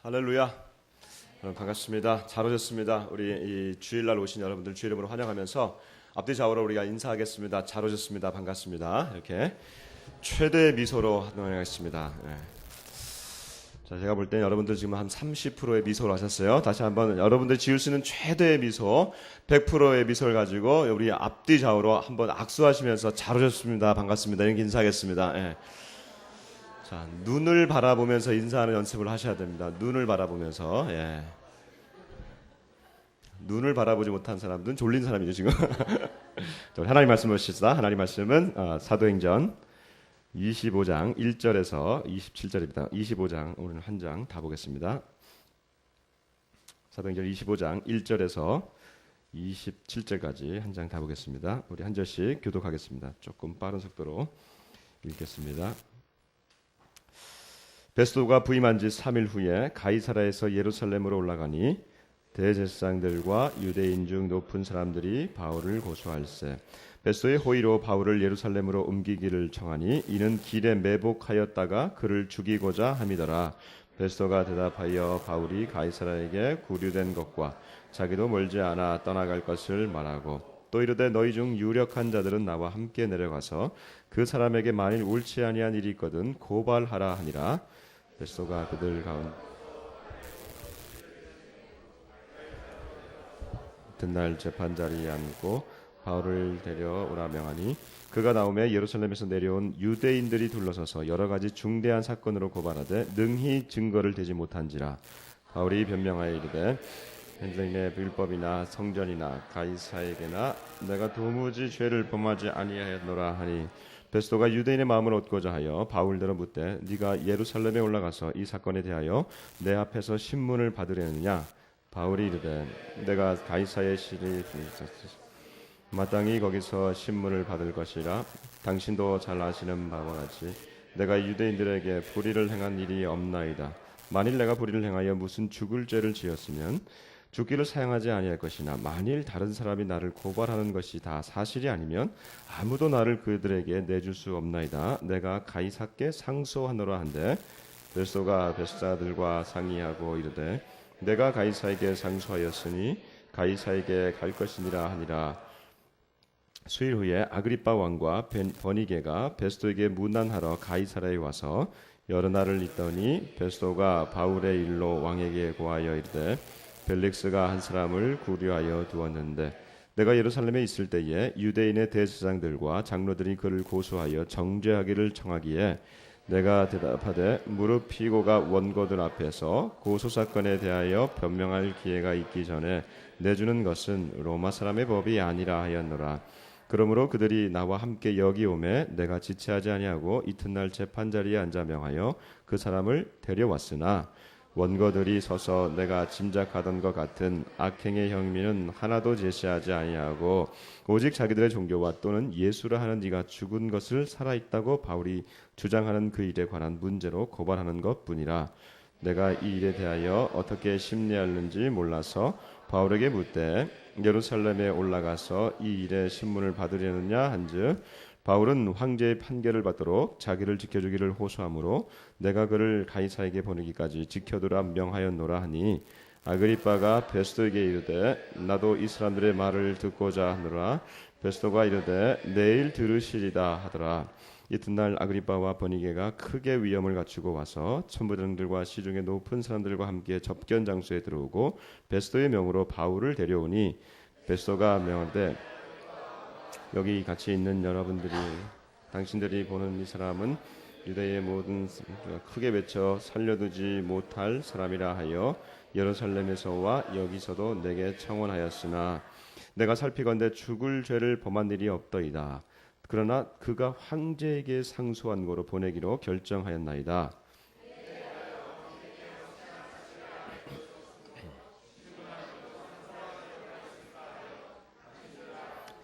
할렐루야. 여러분 반갑습니다. 잘 오셨습니다. 우리 이 주일날 오신 여러분들 주의 이름으로 환영하면서 앞뒤 좌우로 우리가 인사하겠습니다. 잘 오셨습니다. 반갑습니다. 이렇게 최대의 미소로 환영하겠습니다. 자, 제가 볼 때 여러분들 지금 한 30%의 미소로 하셨어요. 다시 한번 여러분들 지을 수 있는 최대의 미소, 100%의 미소를 가지고 우리 앞뒤 좌우로 한번 악수하시면서 잘 오셨습니다. 반갑습니다. 이렇게 인사하겠습니다. 자, 눈을 바라보면서 인사하는 연습을 하셔야 됩니다. 눈을 바라보면서. 눈을 바라보지 못한 사람들은 졸린 사람이죠 지금. 자, 하나님 말씀 보시다. 하나님 말씀은 사도행전 25장 1절에서 27절입니다. 25장 오늘 한 장 다 보겠습니다. 사도행전 25장 1절에서 27절까지 한 장 다 보겠습니다. 우리 한 절씩 교독하겠습니다. 조금 빠른 속도로 읽겠습니다. 베스도가 부임한 지 3일 후에 가이사라에서 예루살렘으로 올라가니 대제사장들과 유대인 중 높은 사람들이 바울을 고소할세. 베스도의 호의로 바울을 예루살렘으로 옮기기를 청하니 이는 길에 매복하였다가 그를 죽이고자 함이더라. 베스도가 대답하여 바울이 가이사라에게 구류된 것과 자기도 멀지 않아 떠나갈 것을 말하고 또 이르되 너희 중 유력한 자들은 나와 함께 내려가서 그 사람에게 만일 옳지 아니한 일이 있거든 고발하라 하니라. 베스도가 그들 가운데 이튿날 재판 자리에 앉고 바울을 데려오라 명하니 그가 나오매 예루살렘에서 내려온 유대인들이 둘러서서 여러 가지 중대한 사건으로 고발하되 능히 증거를 대지 못한지라. 바울이 변명하여 이르되 현장의 율법이나 성전이나 가이사에게나 내가 도무지 죄를 범하지 아니하였노라 하니 베스도가 유대인의 마음을 얻고자 하여 바울대로 묻되 네가 예루살렘에 올라가서 이 사건에 대하여 내 앞에서 신문을 받으려느냐. 바울이 이르되 내가 가이사의 실이 마땅히 거기서 신문을 받을 것이라. 당신도 잘 아시는 바와 같이 내가 유대인들에게 불의를 행한 일이 없나이다. 만일 내가 불의를 행하여 무슨 죽을 죄를 지었으면 죽기를 사용하지 아니할 것이나 만일 다른 사람이 나를 고발하는 것이 다 사실이 아니면 아무도 나를 그들에게 내줄 수 없나이다. 내가 가이사께 상소하노라 한데 베스도가 베스사들과 상의하고 이르되 내가 가이사에게 상소하였으니 가이사에게 갈 것이니라 하니라. 수일 후에 아그리빠 왕과 버니게가 베스도에게 문안하러 가이사라에 와서 여러 날을 있더니 베스도가 바울의 일로 왕에게 고하여 이르되 벨릭스가 한 사람을 구류하여 두었는데 내가 예루살렘에 있을 때에 유대인의 대제사장들과 장로들이 그를 고소하여 정죄하기를 청하기에 내가 대답하되 무릎 피고가 원고들 앞에서 고소 사건에 대하여 변명할 기회가 있기 전에 내주는 것은 로마 사람의 법이 아니라 하였노라. 그러므로 그들이 나와 함께 여기 오매 내가 지체하지 아니하고 이튿날 재판 자리에 앉아 명하여 그 사람을 데려왔으나 원고들이 서서 내가 짐작하던 것 같은 악행의 혐의는 하나도 제시하지 아니하고 오직 자기들의 종교와 또는 예수라 하는 이가 죽은 것을 살아있다고 바울이 주장하는 그 일에 관한 문제로 고발하는 것뿐이라. 내가 이 일에 대하여 어떻게 심리하는지 몰라서 바울에게 묻되 예루살렘에 올라가서 이 일의 신문을 받으려느냐 한즉 바울은 황제의 판결을 받도록 자기를 지켜주기를 호소하므로 내가 그를 가이사에게 보내기까지 지켜두라 명하였노라 하니 아그리빠가 베스도에게 이르되 나도 이 사람들의 말을 듣고자 하노라. 베스도가 이르되 내일 들으시리다 하더라. 이튿날 아그리빠와 버니게가 크게 위험을 갖추고 와서 천부장들과 시중의 높은 사람들과 함께 접견 장소에 들어오고 베스도의 명으로 바울을 데려오니 베스도가 명하되 여기 같이 있는 여러분들이 당신들이 보는 이 사람은 유대의 모든 크게 외쳐 살려두지 못할 사람이라 하여 예루살렘에서와 여기서도 내게 청원하였으나 내가 살피건대 죽을 죄를 범한 일이 없더이다. 그러나 그가 황제에게 상소한 거로 보내기로 결정하였나이다.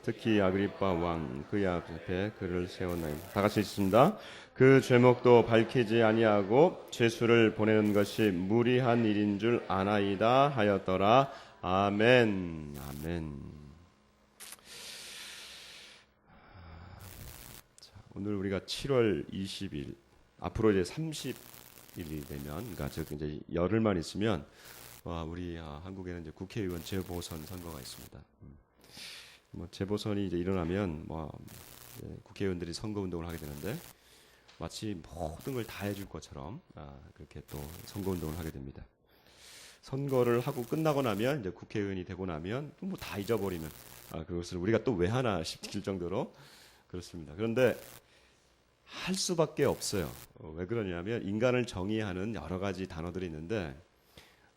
특히 아그리빠 왕 그의 앞에 그를 세웠나이다. 다 같이 읽습니다. 그 죄목도 밝히지 아니하고 죄수를 보내는 것이 무리한 일인 줄 아나이다 하였더라. 아멘. 아멘. 자, 오늘 우리가 7월 20일 앞으로 이제 일이 되면, 그러니까 즉 이제 열흘만 있으면 우리 한국에는 이제 국회의원 재보선 선거가 있습니다. 뭐 재보선이 이제 일어나면 국회의원들이 선거 운동을 하게 되는데 마치 모든 걸 다 해줄 것처럼 그렇게 또 선거 운동을 하게 됩니다. 선거를 하고 끝나고 나면 이제 국회의원이 되고 나면 뭐 다 잊어버리는 그것을 우리가 또 왜 하나 싶을 정도로 그렇습니다. 그런데 할 수밖에 없어요. 왜 그러냐면 인간을 정의하는 여러 가지 단어들이 있는데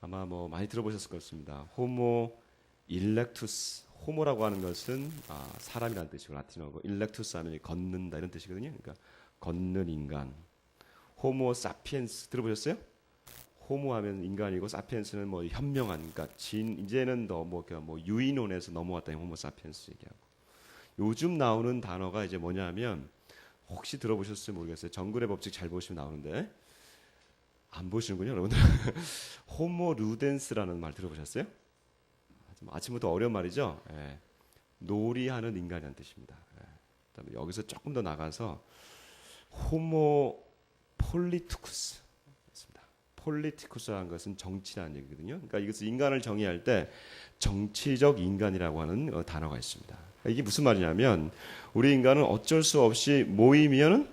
아마 뭐 많이 들어보셨을 것 같습니다. 호모 일렉투스. 호모라고 하는 것은 사람이라는 뜻이고 라틴어고 일렉투스 하면 걷는다 이런 뜻이거든요. 그러니까 걷는 인간. 호모 사피엔스 들어보셨어요? 호모 하면 인간이고 사피엔스는 뭐 현명한, 그러니까 이제는 더 뭐 유인론에서 넘어왔다 호모 사피엔스 얘기하고. 요즘 나오는 단어가 이제 뭐냐면 혹시 들어보셨을지 모르겠어요. 정글의 법칙 잘 보시면 나오는데 안 보시는군요, 여러분들. 호모 루덴스라는 말 들어보셨어요? 아침부터 어려운 말이죠. 예. 놀이하는 인간이라는 뜻입니다. 예. 그다음에 여기서 조금 더 나가서 호모 폴리티쿠스. 폴리티쿠스라는 것은 정치라는 얘기거든요. 그러니까 이것을 인간을 정의할 때 정치적 인간이라고 하는 단어가 있습니다. 이게 무슨 말이냐면 우리 인간은 어쩔 수 없이 모이면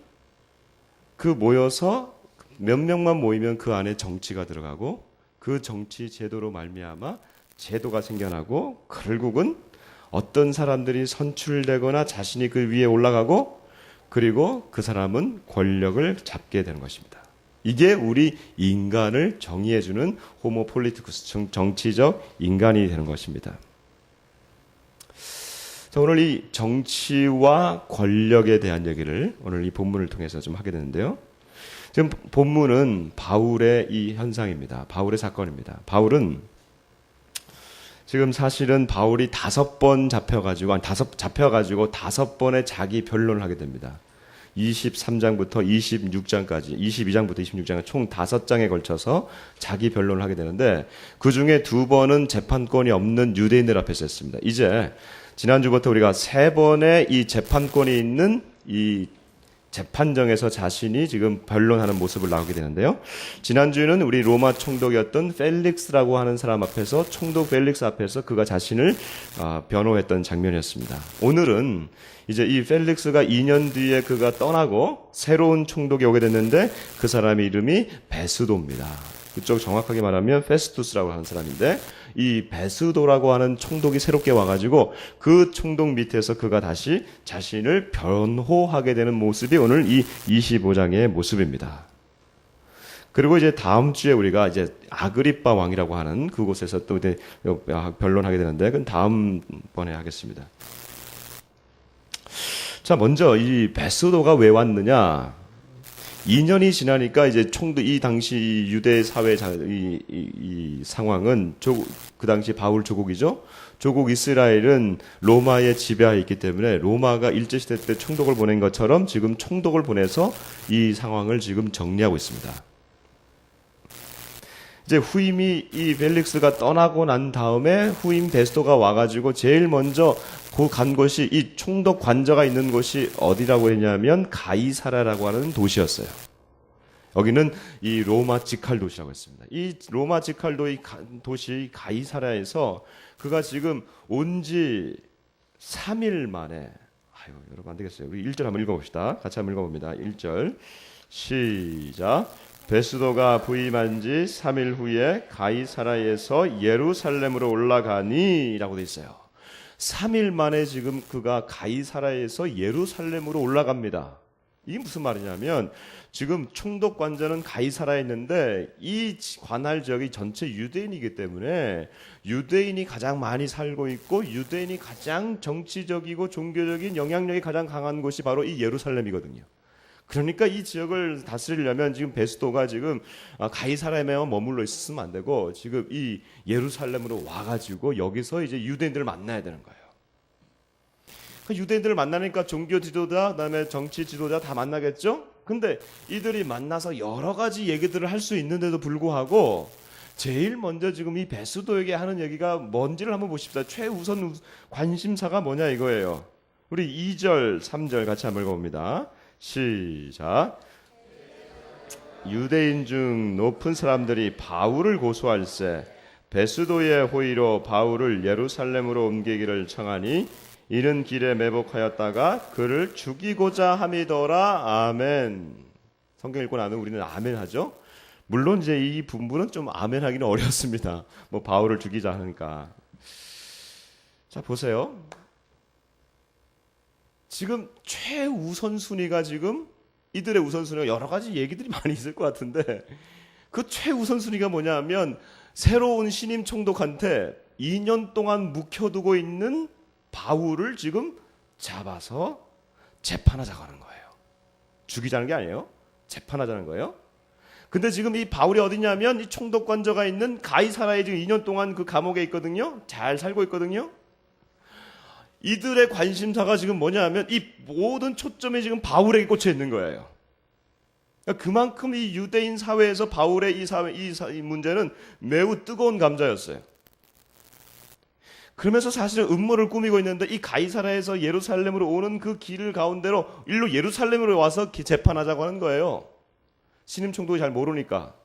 그 모여서 몇 명만 모이면 그 안에 정치가 들어가고 그 정치 제도로 말미암아 제도가 생겨나고 결국은 어떤 사람들이 선출되거나 자신이 그 위에 올라가고 그리고 그 사람은 권력을 잡게 되는 것입니다. 이게 우리 인간을 정의해주는 호모 폴리티쿠스, 정치적 인간이 되는 것입니다. 자, 오늘 이 정치와 권력에 대한 얘기를 오늘 이 본문을 통해서 좀 하게 되는데요. 지금 본문은 바울의 이 현상입니다. 바울의 사건입니다. 바울은 지금 사실은 바울이 5번 잡혀가지고 5번의 자기 변론을 하게 됩니다. 23장부터 26장까지 22장부터 26장까지 총 5장에 걸쳐서 자기 변론을 하게 되는데 그중에 2번은 재판권이 없는 유대인들 앞에서 했습니다. 이제 지난주부터 우리가 3번의 이 재판권이 있는 이 재판정에서 자신이 지금 변론하는 모습을 나오게 되는데요. 지난주에는 우리 로마 총독이었던 펠릭스라고 하는 사람 앞에서 총독 펠릭스 앞에서 그가 자신을 변호했던 장면이었습니다. 오늘은 이제 이 펠릭스가 2년 뒤에 그가 떠나고 새로운 총독이 오게 됐는데 그 사람의 이름이 베스도입니다. 그쪽 정확하게 말하면 페스투스라고 하는 사람인데 이 베스도라고 하는 총독이 새롭게 와가지고 그 총독 밑에서 그가 다시 자신을 변호하게 되는 모습이 오늘 이 25장의 모습입니다. 그리고 이제 다음 주에 우리가 이제 아그리빠 왕이라고 하는 그곳에서 또 이제 변론하게 되는데 그건 다음번에 하겠습니다. 자, 먼저 이 베스도가 왜 왔느냐? 2년이 지나니까 이제 이 당시 유대 사회 이 상황은 그 당시 바울 조국이죠. 조국 이스라엘은 로마의 지배하에 있기 때문에 로마가 일제시대 때 총독을 보낸 것처럼 지금 총독을 보내서 이 상황을 지금 정리하고 있습니다. 이제 후임이 이 펠릭스가 떠나고 난 다음에 후임 베스도가 와가지고 제일 먼저 간 곳이 이 총독 관저가 있는 곳이 어디라고 했냐면 가이사라라고 하는 도시였어요. 여기는 이 로마 직할 도시라고 했습니다. 이 로마 직할 도시 가이사라에서 그가 지금 온 지 3일 만에 여러분 안 되겠어요. 우리 1절 한번 읽어봅시다. 같이 한번 읽어봅니다. 1절 시작. 베스도가 부임한 지 3일 후에 가이사라에서 예루살렘으로 올라가니 라고 돼 있어요. 3일 만에 지금 그가 가이사라에서 예루살렘으로 올라갑니다. 이게 무슨 말이냐면 지금 총독 관저는 가이사라에 있는데 이 관할 지역이 전체 유대인이기 때문에 유대인이 가장 많이 살고 있고 유대인이 가장 정치적이고 종교적인 영향력이 가장 강한 곳이 바로 이 예루살렘이거든요. 그러니까 이 지역을 다스리려면 지금 베스도가 지금 가이사라에만 머물러 있으면 안 되고 지금 이 예루살렘으로 와가지고 여기서 이제 유대인들을 만나야 되는 거예요. 유대인들을 만나니까 종교 지도자, 그다음에 정치 지도자 다 만나겠죠? 근데 이들이 만나서 여러 가지 얘기들을 할 수 있는데도 불구하고 제일 먼저 지금 이 베스도에게 하는 얘기가 뭔지를 한번 보십시다. 최우선 관심사가 뭐냐 이거예요. 우리 2절, 3절 같이 한번 읽어봅니다. 시작. 유대인 중 높은 사람들이 바울을 고소할세 베스도의 호의로 바울을 예루살렘으로 옮기기를 청하니 이는 길에 매복하였다가 그를 죽이고자 함이더라. 아멘. 성경 읽고 나면 우리는 아멘 하죠. 물론 이제 이 분부는 좀 아멘 하기는 어렵습니다. 뭐 바울을 죽이자 하니까. 자, 보세요. 지금 최우선순위가 지금 이들의 우선순위가 여러 가지 얘기들이 많이 있을 것 같은데 그 최우선순위가 뭐냐면 새로운 신임 총독한테 2년 동안 묵혀두고 있는 바울을 지금 잡아서 재판하자고 하는 거예요. 죽이자는 게 아니에요. 재판하자는 거예요. 근데 지금 이 바울이 어디냐면 이 총독관저가 있는 가이사라에 지금 2년 동안 그 감옥에 있거든요. 잘 살고 있거든요. 이들의 관심사가 지금 뭐냐면 이 모든 초점이 지금 바울에게 꽂혀 있는 거예요. 그러니까 그만큼 이 유대인 사회에서 바울의 이 문제는 매우 뜨거운 감자였어요. 그러면서 사실은 음모를 꾸미고 있는데 이 가이사라에서 예루살렘으로 오는 그 길을 가운데로 일로 예루살렘으로 와서 재판하자고 하는 거예요. 신임 총독이 잘 모르니까.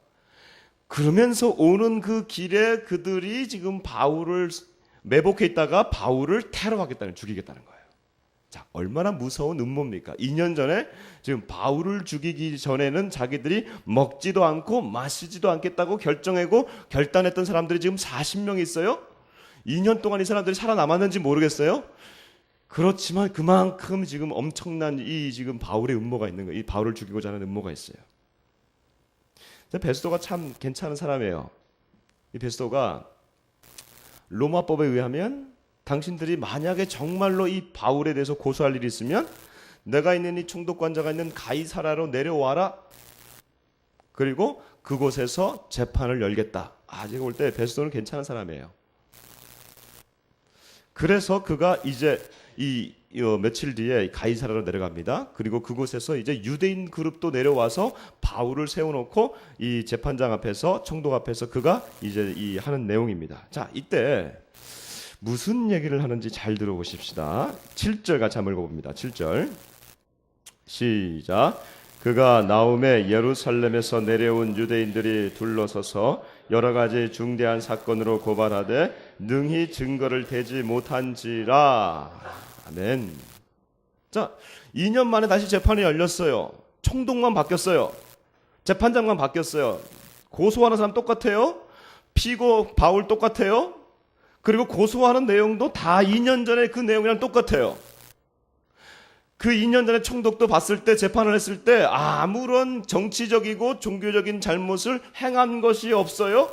그러면서 오는 그 길에 그들이 지금 바울을 매복해 있다가 바울을 테러하겠다는, 죽이겠다는 거예요. 자, 얼마나 무서운 음모입니까? 2년 전에 지금 바울을 죽이기 전에는 자기들이 먹지도 않고 마시지도 않겠다고 결정하고 결단했던 사람들이 지금 40명 있어요. 2년 동안 이 사람들이 살아남았는지 모르겠어요. 그렇지만 그만큼 지금 엄청난 이 지금 바울의 음모가 있는 거예요. 이 바울을 죽이고자 하는 음모가 있어요. 베스도가 참 괜찮은 사람이에요. 이 베스도가 로마법에 의하면 당신들이 만약에 정말로 이 바울에 대해서 고소할 일이 있으면 내가 있는 이 총독관자가 있는 가이사라로 내려와라. 그리고 그곳에서 재판을 열겠다. 제가 볼 때 베스도는 괜찮은 사람이에요. 그래서 그가 이제 이 며칠 뒤에 가이사라로 내려갑니다. 그리고 그곳에서 이제 유대인 그룹도 내려와서 바울을 세워놓고 이 재판장 앞에서 총독 앞에서 그가 이제 이 하는 내용입니다. 자, 이때 무슨 얘기를 하는지 잘 들어보십시다. 7절 같이 한번 읽어봅니다. 7절 시작. 그가 나움에 예루살렘에서 내려온 유대인들이 둘러서서 여러 가지 중대한 사건으로 고발하되 능히 증거를 대지 못한지라. 아멘. 자, 2년 만에 다시 재판이 열렸어요. 총독만 바뀌었어요. 재판장만 바뀌었어요. 고소하는 사람 똑같아요. 피고 바울 똑같아요. 그리고 고소하는 내용도 다 2년 전에 그 내용이랑 똑같아요. 그 2년 전에 총독도 봤을 때 재판을 했을 때 아무런 정치적이고 종교적인 잘못을 행한 것이 없어요.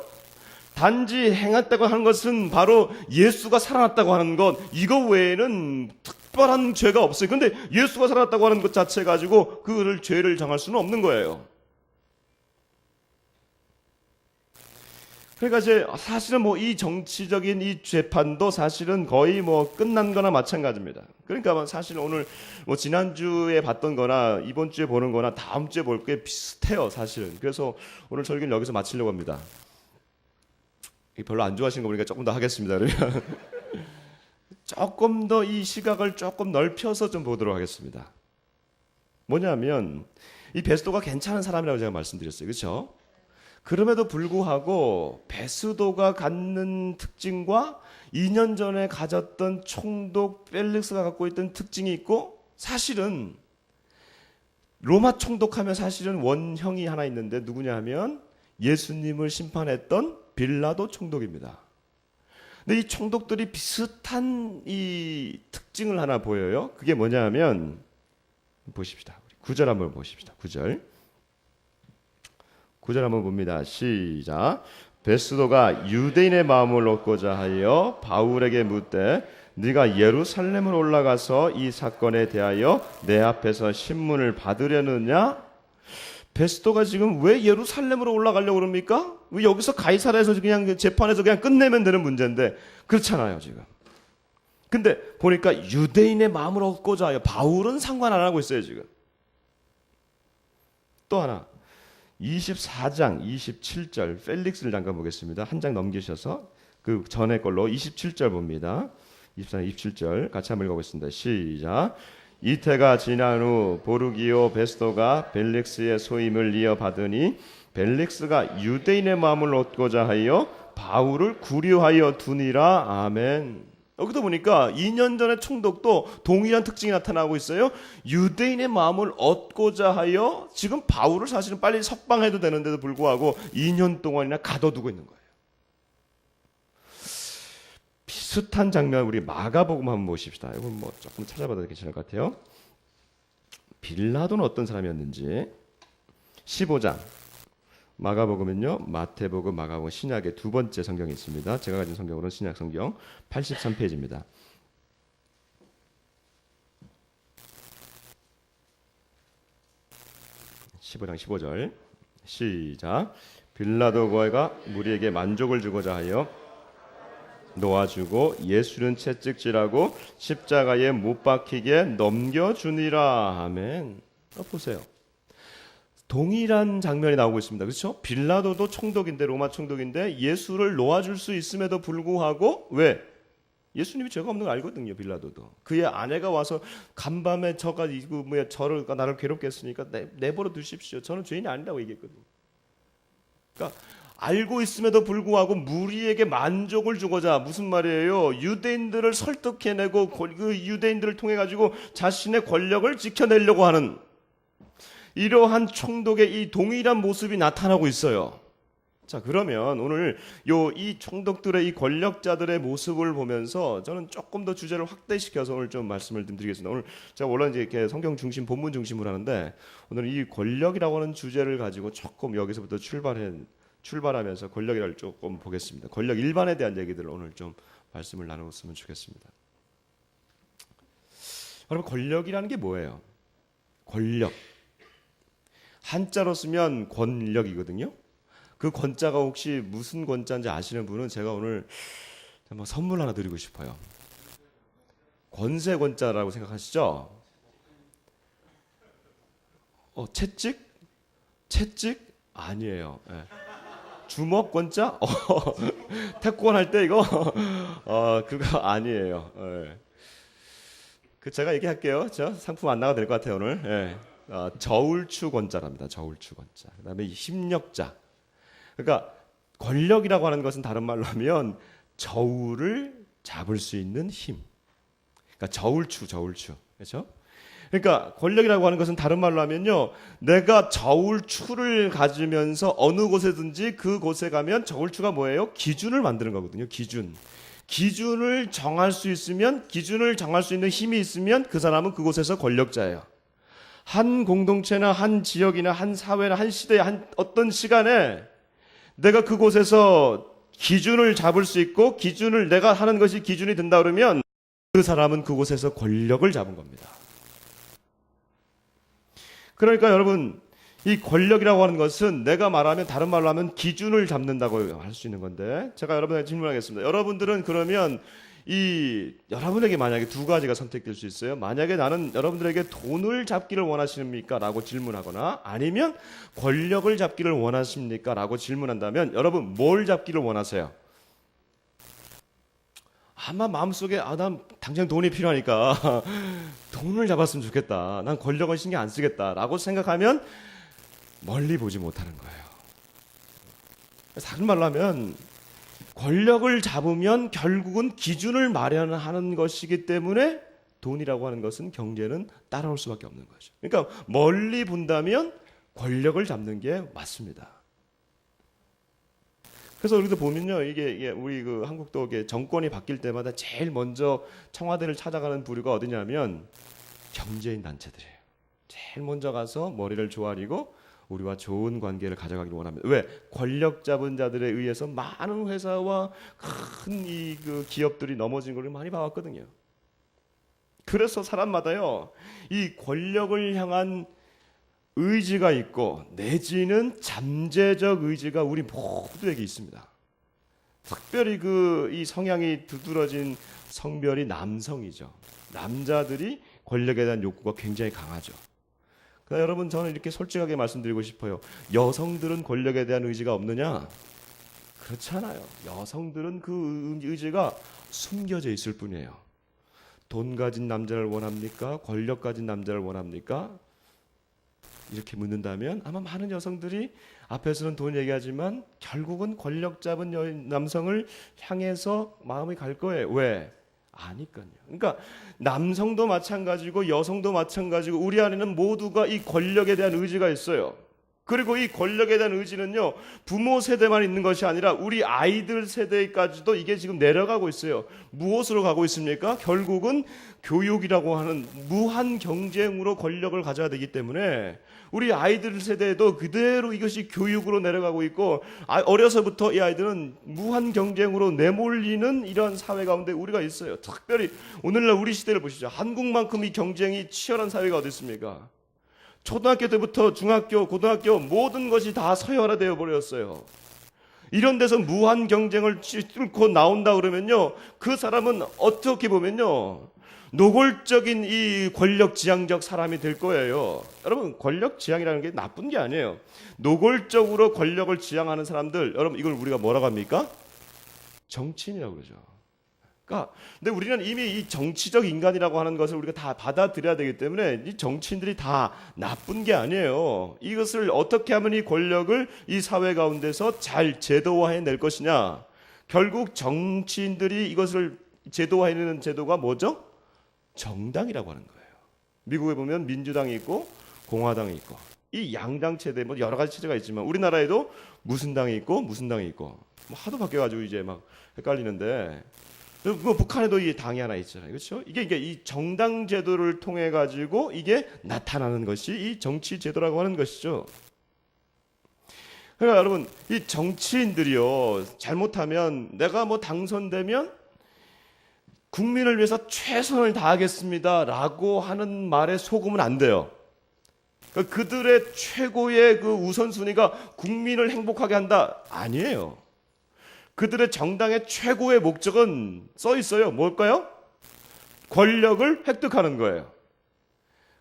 단지 행했다고 하는 것은 바로 예수가 살아났다고 하는 것, 이거 외에는 특별한 죄가 없어요. 근데 예수가 살아났다고 하는 것 자체 가지고 그를 죄를 정할 수는 없는 거예요. 그러니까 이제 사실은 뭐 이 정치적인 이 재판도 사실은 거의 뭐 끝난 거나 마찬가지입니다. 그러니까 사실 오늘 뭐 지난주에 봤던 거나 이번 주에 보는 거나 다음 주에 볼 게 비슷해요, 사실은. 그래서 오늘 설교는 여기서 마치려고 합니다. 별로 안 좋아하시는 거 보니까 조금 더 하겠습니다. 그러면 조금 더 이 시각을 조금 넓혀서 좀 보도록 하겠습니다. 뭐냐면 이 베스도가 괜찮은 사람이라고 제가 말씀드렸어요. 그렇죠? 그럼에도 불구하고 베스도가 갖는 특징과 2년 전에 가졌던 총독 펠릭스가 갖고 있던 특징이 있고, 사실은 로마 총독하면 사실은 원형이 하나 있는데 누구냐 하면 예수님을 심판했던 빌라도 총독입니다. 근데 이 총독들이 비슷한 이 특징을 하나 보여요. 그게 뭐냐 하면 보십시다. 9절 한번 보십시다. 9절 한번 봅니다. 시작. 베스도가 유대인의 마음을 얻고자 하여 바울에게 묻되 네가 예루살렘으로 올라가서 이 사건에 대하여 내 앞에서 신문을 받으려느냐? 베스도가 지금 왜 예루살렘으로 올라가려고 그럽니까? 왜 여기서 가이사라에서 그냥 재판에서 그냥 끝내면 되는 문제인데 그렇잖아요, 지금. 근데 보니까 유대인의 마음을 얻고자 하여, 바울은 상관 안 하고 있어요, 지금. 또 하나 24장 27절 펠릭스를 잠깐 보겠습니다. 한 장 넘기셔서 그 전에 걸로 27절 봅니다. 24장 27절 같이 한번 읽어보겠습니다. 시작. 이태가 지난 후 보르기오 베스토가 벨릭스의 소임을 이어받으니 벨릭스가 유대인의 마음을 얻고자 하여 바울을 구류하여 두니라. 아멘. 여기도 보니까 2년 전의 총독도 동일한 특징이 나타나고 있어요. 유대인의 마음을 얻고자 하여 지금 바울을 사실은 빨리 석방해도 되는데도 불구하고 2년 동안이나 가둬두고 있는 거예요. 비슷한 장면 우리 마가복음 한번 보십시다. 이건 뭐 조금 찾아봐도 괜찮을 것 같아요. 빌라도는 어떤 사람이었는지 15장 마가복음은요, 마태복음, 마가복음, 신약의 두 번째 성경이 있습니다. 제가 가진 성경으로는 신약 성경 83페이지입니다. (15장 15절) 시작. 빌라도 고아가 무리에게 만족을 주고자 하여 놓아주고 예수는 채찍질하고 십자가에 못 박히게 넘겨주니라. 아멘. 보세요. 동일한 장면이 나오고 있습니다. 그렇죠? 빌라도도 총독인데, 로마 총독인데 예수를 놓아줄 수 있음에도 불구하고 왜? 예수님이 죄가 없는 걸 알거든요. 빌라도도. 그의 아내가 와서 간밤에 저가 저를 나를 괴롭게 했으니까 내버려 두십시오. 저는 죄인이 아니라고 얘기했거든요. 그러니까 알고 있음에도 불구하고 무리에게 만족을 주고자, 무슨 말이에요? 유대인들을 설득해내고 그 유대인들을 통해 가지고 자신의 권력을 지켜내려고 하는 이러한 총독의 이 동일한 모습이 나타나고 있어요. 자, 그러면 오늘 이 총독들의 이 권력자들의 모습을 보면서 저는 조금 더 주제를 확대시켜서 오늘 좀 말씀을 드리겠습니다. 오늘 제가 원래 이제 이렇게 성경 중심, 본문 중심으로 하는데 오늘 이 권력이라고 하는 주제를 가지고 조금 여기서부터 출발하면서 권력이라를 조금 보겠습니다. 권력 일반에 대한 얘기들을 오늘 좀 말씀을 나누었으면 좋겠습니다. 여러분, 권력이라는 게 뭐예요? 권력. 한자로 쓰면 권력이거든요. 그 권자가 혹시 무슨 권자인지 아시는 분은 제가 오늘 선물 하나 드리고 싶어요. 권세 권자라고 생각하시죠? 채찍? 채찍? 아니에요. 네. 주먹 권자? 태권 할 때 이거? 그거 아니에요. 네. 제가 얘기할게요. 저 상품 안 나가도 될 것 같아요 오늘. 네. 저울추 권자랍니다. 저울추 권자. 그다음에 힘력자. 그러니까 권력이라고 하는 것은 다른 말로 하면 저울을 잡을 수 있는 힘. 그러니까 저울추. 그렇죠? 그러니까 권력이라고 하는 것은 다른 말로 하면요, 내가 저울추를 가지면서 어느 곳에든지 그 곳에 가면 저울추가 뭐예요? 기준을 만드는 거거든요. 기준을 정할 수 있으면, 기준을 정할 수 있는 힘이 있으면 그 사람은 그곳에서 권력자예요. 한 공동체나 한 지역이나 한 사회나 한 시대에 어떤 시간에 내가 그곳에서 기준을 잡을 수 있고 기준을 내가 하는 것이 기준이 된다 그러면 그 사람은 그곳에서 권력을 잡은 겁니다. 그러니까 여러분, 이 권력이라고 하는 것은 내가 말하면, 다른 말로 하면 기준을 잡는다고 할 수 있는 건데, 제가 여러분에게 질문하겠습니다. 여러분들은 그러면 여러분에게 만약에 두 가지가 선택될 수 있어요. 만약에 나는 여러분들에게 돈을 잡기를 원하십니까? 라고 질문하거나, 아니면 권력을 잡기를 원하십니까? 라고 질문한다면 여러분 뭘 잡기를 원하세요? 아마 마음속에 난 당장 돈이 필요하니까 돈을 잡았으면 좋겠다. 난 권력은 신경 안 쓰겠다. 라고 생각하면 멀리 보지 못하는 거예요. 다른 말로 하면 권력을 잡으면 결국은 기준을 마련하는 것이기 때문에 돈이라고 하는 것은, 경제는 따라올 수밖에 없는 거죠. 그러니까 멀리 본다면 권력을 잡는 게 맞습니다. 그래서 우리도 보면요, 이게 우리 한국도 정권이 바뀔 때마다 제일 먼저 청와대를 찾아가는 부류가 어디냐면 경제인 단체들이에요. 제일 먼저 가서 머리를 조아리고 우리와 좋은 관계를 가져가기를 원합니다. 왜? 권력 잡은 자들에 의해서 많은 회사와 큰 기업들이 넘어진 걸 많이 봐왔거든요. 그래서 사람마다요, 이 권력을 향한 의지가 있고 내지는 잠재적 의지가 우리 모두에게 있습니다. 특별히 이 성향이 두드러진 성별이 남성이죠. 남자들이 권력에 대한 욕구가 굉장히 강하죠. 그러니까 여러분, 저는 이렇게 솔직하게 말씀드리고 싶어요. 여성들은 권력에 대한 의지가 없느냐? 그렇지 않아요. 여성들은 그 의지가 숨겨져 있을 뿐이에요. 돈 가진 남자를 원합니까? 권력 가진 남자를 원합니까? 이렇게 묻는다면 아마 많은 여성들이 앞에서는 돈 얘기하지만 결국은 권력 잡은 남성을 향해서 마음이 갈 거예요. 왜? 아니까요. 그러니까 남성도 마찬가지고 여성도 마찬가지고 우리 안에는 모두가 이 권력에 대한 의지가 있어요. 그리고 이 권력에 대한 의지는요, 부모 세대만 있는 것이 아니라 우리 아이들 세대까지도 이게 지금 내려가고 있어요. 무엇으로 가고 있습니까? 결국은 교육이라고 하는 무한 경쟁으로 권력을 가져야 되기 때문에 우리 아이들 세대에도 그대로 이것이 교육으로 내려가고 있고, 어려서부터 이 아이들은 무한 경쟁으로 내몰리는 이런 사회 가운데 우리가 있어요. 특별히 오늘날 우리 시대를 보시죠. 한국만큼 이 경쟁이 치열한 사회가 어디 있습니까? 초등학교 때부터 중학교, 고등학교 모든 것이 다 서열화되어 버렸어요. 이런 데서 무한 경쟁을 뚫고 나온다 그러면요, 그 사람은 어떻게 보면요, 노골적인 이 권력 지향적 사람이 될 거예요. 여러분, 권력 지향이라는 게 나쁜 게 아니에요. 노골적으로 권력을 지향하는 사람들, 여러분 이걸 우리가 뭐라고 합니까? 정치인이라고 그러죠. 그러니까 근데 우리는 이미 이 정치적 인간이라고 하는 것을 우리가 다 받아들여야 되기 때문에 이 정치인들이 다 나쁜 게 아니에요. 이것을 어떻게 하면 이 권력을 이 사회 가운데서 잘 제도화해 낼 것이냐. 결국 정치인들이 이것을 제도화해내는 제도가 뭐죠? 정당이라고 하는 거예요. 미국에 보면 민주당이 있고 공화당이 있고 이 양당 체제, 뭐 여러 가지 체제가 있지만 우리나라에도 무슨 당이 있고 무슨 당이 있고 뭐 하도 바뀌어가지고 이제 막 헷갈리는데, 뭐 북한에도 이 당이 하나 있잖아요, 그렇죠? 이게 이 정당 제도를 통해 가지고 이게 나타나는 것이 이 정치 제도라고 하는 것이죠. 그러니까 여러분, 이 정치인들이요, 잘못하면 내가 뭐 당선되면 국민을 위해서 최선을 다하겠습니다라고 하는 말에 속으면 안 돼요. 그러니까 그들의 최고의 그 우선순위가 국민을 행복하게 한다, 아니에요. 그들의 정당의 최고의 목적은 써 있어요. 뭘까요? 권력을 획득하는 거예요.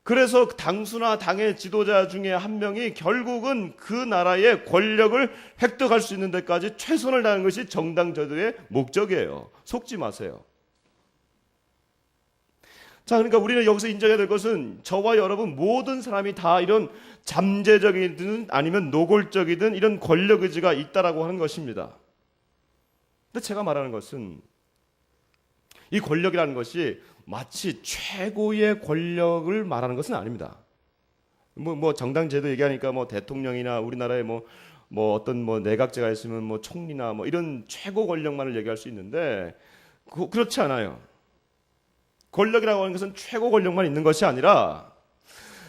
그래서 당수나 당의 지도자 중에 한 명이 결국은 그 나라의 권력을 획득할 수 있는 데까지 최선을 다하는 것이 정당 제도의 목적이에요. 속지 마세요. 자, 그러니까 우리는 여기서 인정해야 될 것은 저와 여러분 모든 사람이 다 이런 잠재적이든 아니면 노골적이든 이런 권력 의지가 있다라고 하는 것입니다. 근데 제가 말하는 것은 이 권력이라는 것이 마치 최고의 권력을 말하는 것은 아닙니다. 뭐 정당 제도 얘기하니까 뭐 대통령이나 우리나라에 뭐 어떤 뭐 내각제가 있으면 뭐 총리나 뭐 이런 최고 권력만을 얘기할 수 있는데 그렇지 않아요. 권력이라고 하는 것은 최고 권력만 있는 것이 아니라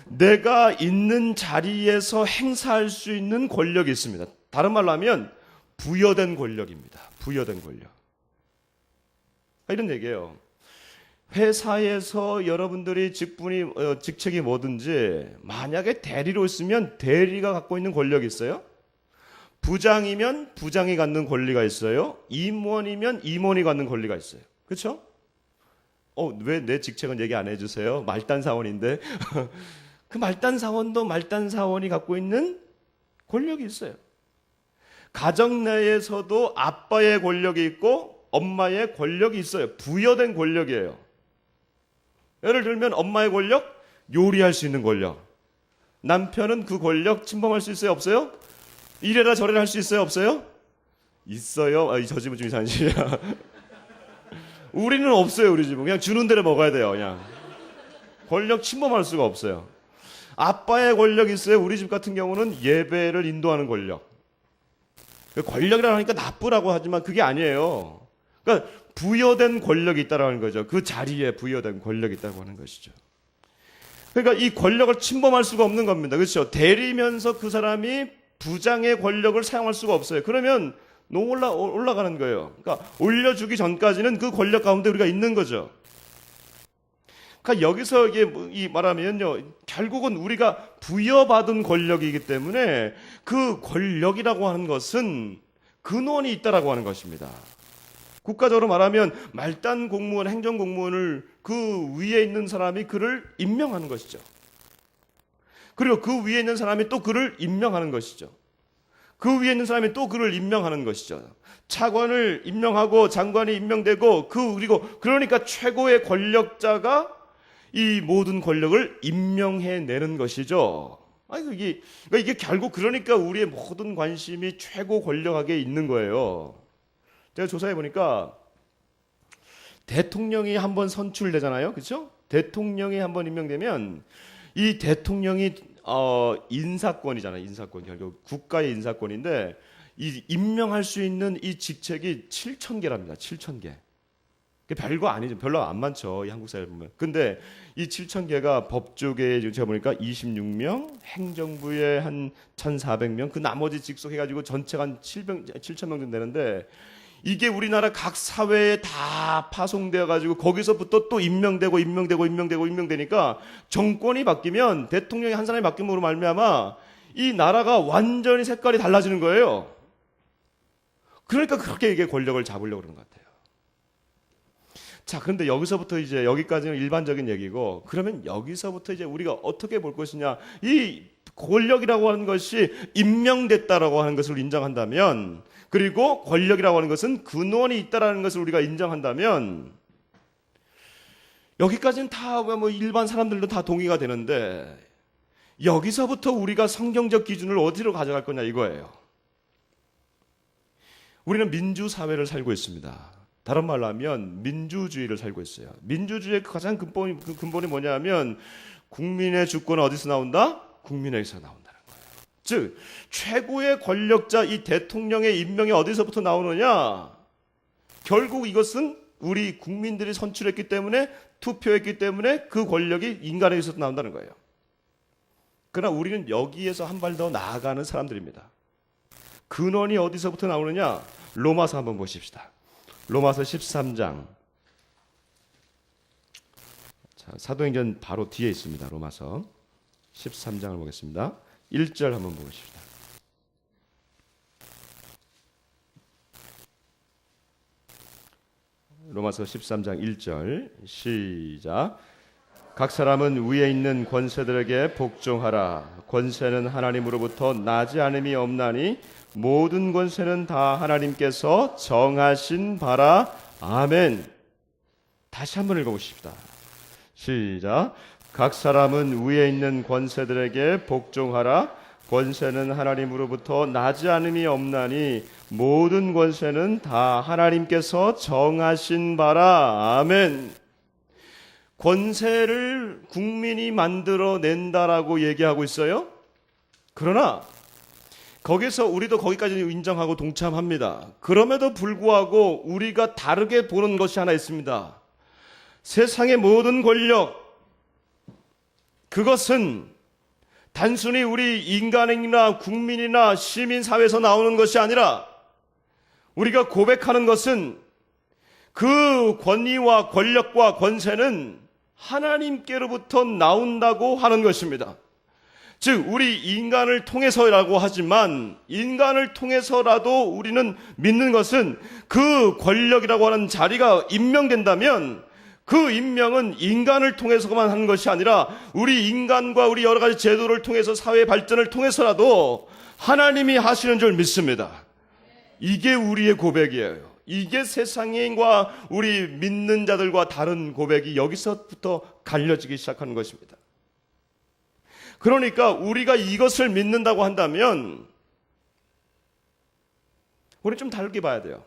내가 있는 자리에서 행사할 수 있는 권력이 있습니다. 다른 말로 하면 부여된 권력입니다. 부여된 권력. 이런 얘기예요. 회사에서 여러분들이 직책이 뭐든지 만약에 대리로 있으면 대리가 갖고 있는 권력이 있어요. 부장이면 부장이 갖는 권리가 있어요. 임원이면 임원이 갖는 권리가 있어요. 그렇죠? 왜 내 직책은 얘기 안 해주세요? 말단 사원인데. 그 말단 사원도 말단 사원이 갖고 있는 권력이 있어요. 가정 내에서도 아빠의 권력이 있고 엄마의 권력이 있어요. 부여된 권력이에요. 예를 들면 엄마의 권력, 요리할 수 있는 권력. 남편은 그 권력 침범할 수 있어요? 없어요? 이래라 저래라 할 수 있어요? 없어요? 있어요. 저 집은 좀 이상한 집이야. 우리는 없어요. 우리 집은 그냥 주는 대로 먹어야 돼요. 그냥 권력 침범할 수가 없어요. 아빠의 권력이 있어요. 우리 집 같은 경우는 예배를 인도하는 권력. 권력이라고 하니까 나쁘라고 하지만 그게 아니에요. 그러니까 부여된 권력이 있다라는 거죠. 그 자리에 부여된 권력이 있다고 하는 것이죠. 그러니까 이 권력을 침범할 수가 없는 겁니다. 그렇죠? 대리면서 그 사람이 부장의 권력을 사용할 수가 없어요. 그러면 올라가는 거예요. 그러니까 올려주기 전까지는 그 권력 가운데 우리가 있는 거죠. 그러니까 여기서 이게 말하면요, 결국은 우리가 부여받은 권력이기 때문에 그 권력이라고 하는 것은 근원이 있다라고 하는 것입니다. 국가적으로 말하면 말단 공무원, 행정 공무원을 그 위에 있는 사람이 그를 임명하는 것이죠. 그리고 그 위에 있는 사람이 또 그를 임명하는 것이죠. 그 위에 있는 사람이 또 그를 임명하는 것이죠. 차관을 임명하고 장관이 임명되고 그리고 그러니까 최고의 권력자가 이 모든 권력을 임명해내는 것이죠. 이게 결국 그러니까 우리의 모든 관심이 최고 권력에게 있는 거예요. 제가 조사해 보니까 대통령이 한번 선출되잖아요, 그렇죠? 대통령이 한번 임명되면 이 대통령이 인사권이잖아요, 인사권. 결국 국가의 인사권인데 이 임명할 수 있는 이 직책이 7,000개랍니다. 7,000개. 별거 아니죠. 별로 안 많죠. 이 한국 사회 보면. 근데 이 7,000개가 법조계에 제가 보니까 26명, 행정부에 한 1,400명, 그 나머지 직속해가지고 전체가 한 7,000명 정도 되는데 이게 우리나라 각 사회에 다 파송되어가지고 거기서부터 또 임명되니까 정권이 바뀌면 대통령이 한 사람이 바뀜으로 말미암아 이 나라가 완전히 색깔이 달라지는 거예요. 그러니까 그렇게 이게 권력을 잡으려고 그러는 것 같아요. 자, 그런데 여기서부터 이제 여기까지는 일반적인 얘기고, 그러면 여기서부터 이제 우리가 어떻게 볼 것이냐? 이 권력이라고 하는 것이 임명됐다라고 하는 것을 인정한다면, 그리고 권력이라고 하는 것은 근원이 있다라는 것을 우리가 인정한다면, 여기까지는 다 뭐 일반 사람들도 다 동의가 되는데, 여기서부터 우리가 성경적 기준을 어디로 가져갈 거냐 이거예요. 우리는 민주사회를 살고 있습니다. 다른 말로 하면 민주주의를 살고 있어요. 민주주의의 가장 근본이 뭐냐면 국민의 주권은 어디서 나온다? 국민에게서 나온다는 거예요. 즉 최고의 권력자 이 대통령의 임명이 어디서부터 나오느냐? 결국 이것은 우리 국민들이 선출했기 때문에 투표했기 때문에 그 권력이 인간에게서 나온다는 거예요. 그러나 우리는 여기에서 한 발 더 나아가는 사람들입니다. 근원이 어디서부터 나오느냐? 로마서 한번 보십시다. 로마서 13장. 자, 사도행전 바로 뒤에 있습니다. 로마서 13장을 보겠습니다. 1절 한번 보십시다. 로마서 13장 1절 시작. 각 사람은 위에 있는 권세들에게 복종하라. 권세는 하나님으로부터 나지 않음이 없나니 모든 권세는 다 하나님께서 정하신 바라. 아멘. 다시 한번 읽어보십시다. 시작. 각 사람은 위에 있는 권세들에게 복종하라. 권세는 하나님으로부터 나지 않음이 없나니 모든 권세는 다 하나님께서 정하신 바라. 아멘. 권세를 국민이 만들어낸다라고 얘기하고 있어요. 그러나 거기서 우리도 거기까지 인정하고 동참합니다. 그럼에도 불구하고 우리가 다르게 보는 것이 하나 있습니다. 세상의 모든 권력, 그것은 단순히 우리 인간이나 국민이나 시민사회에서 나오는 것이 아니라 우리가 고백하는 것은 그 권위와 권력과 권세는 하나님께로부터 나온다고 하는 것입니다. 즉 우리 인간을 통해서라고 하지만 인간을 통해서라도 우리는 믿는 것은 그 권력이라고 하는 자리가 임명된다면 그 임명은 인간을 통해서만 하는 것이 아니라 우리 인간과 우리 여러 가지 제도를 통해서 사회 발전을 통해서라도 하나님이 하시는 줄 믿습니다. 이게 우리의 고백이에요. 이게 세상과 우리 믿는 자들과 다른 고백이 여기서부터 갈려지기 시작하는 것입니다. 그러니까 우리가 이것을 믿는다고 한다면 우리 좀 다르게 봐야 돼요.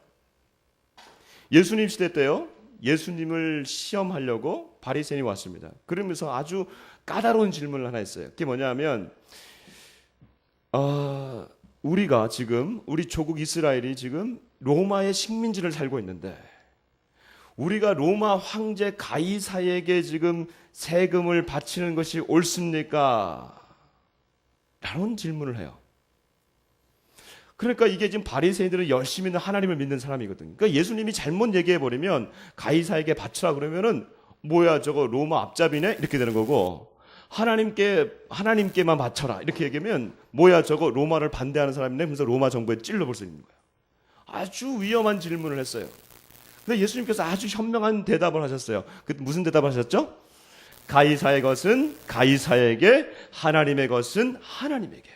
예수님 시대 때요. 예수님을 시험하려고 바리새인이 왔습니다. 그러면서 아주 까다로운 질문을 하나 했어요. 그게 뭐냐면 우리가 지금 우리 조국 이스라엘이 지금 로마의 식민지를 살고 있는데 우리가 로마 황제 가이사에게 지금 세금을 바치는 것이 옳습니까? 라는 질문을 해요. 그러니까 이게 지금 바리새인들은 열심히 하나님을 믿는 사람이거든요. 그러니까 예수님이 잘못 얘기해 버리면 가이사에게 바치라 그러면은 뭐야 저거 로마 앞잡이네 이렇게 되는 거고 하나님께만 바쳐라 이렇게 얘기하면 뭐야 저거 로마를 반대하는 사람이네. 그래서 로마 정부에 찔러볼 수 있는 거예요. 아주 위험한 질문을 했어요. 근데 예수님께서 아주 현명한 대답을 하셨어요. 무슨 대답을 하셨죠? 가이사의 것은 가이사에게, 하나님의 것은 하나님에게.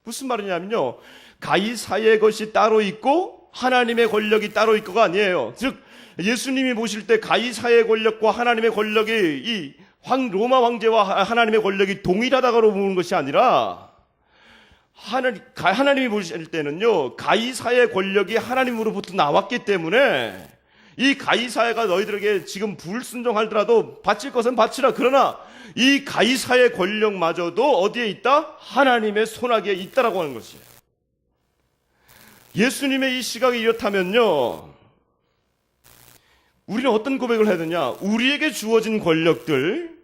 무슨 말이냐면요, 가이사의 것이 따로 있고 하나님의 권력이 따로 있고가 아니에요. 즉 예수님이 보실 때 가이사의 권력과 하나님의 권력이 이 로마 황제와 하나님의 권력이 동일하다고 보는 것이 아니라, 하나님이 보실 때는요, 가이사의 권력이 하나님으로부터 나왔기 때문에 이 가이사가 너희들에게 지금 불순종하더라도 바칠 것은 바치라. 그러나 이 가이사의 권력마저도 어디에 있다? 하나님의 손아귀에 있다라고 하는 것이에요. 예수님의 이 시각이 이렇다면요, 우리는 어떤 고백을 해야 되냐? 우리에게 주어진 권력들,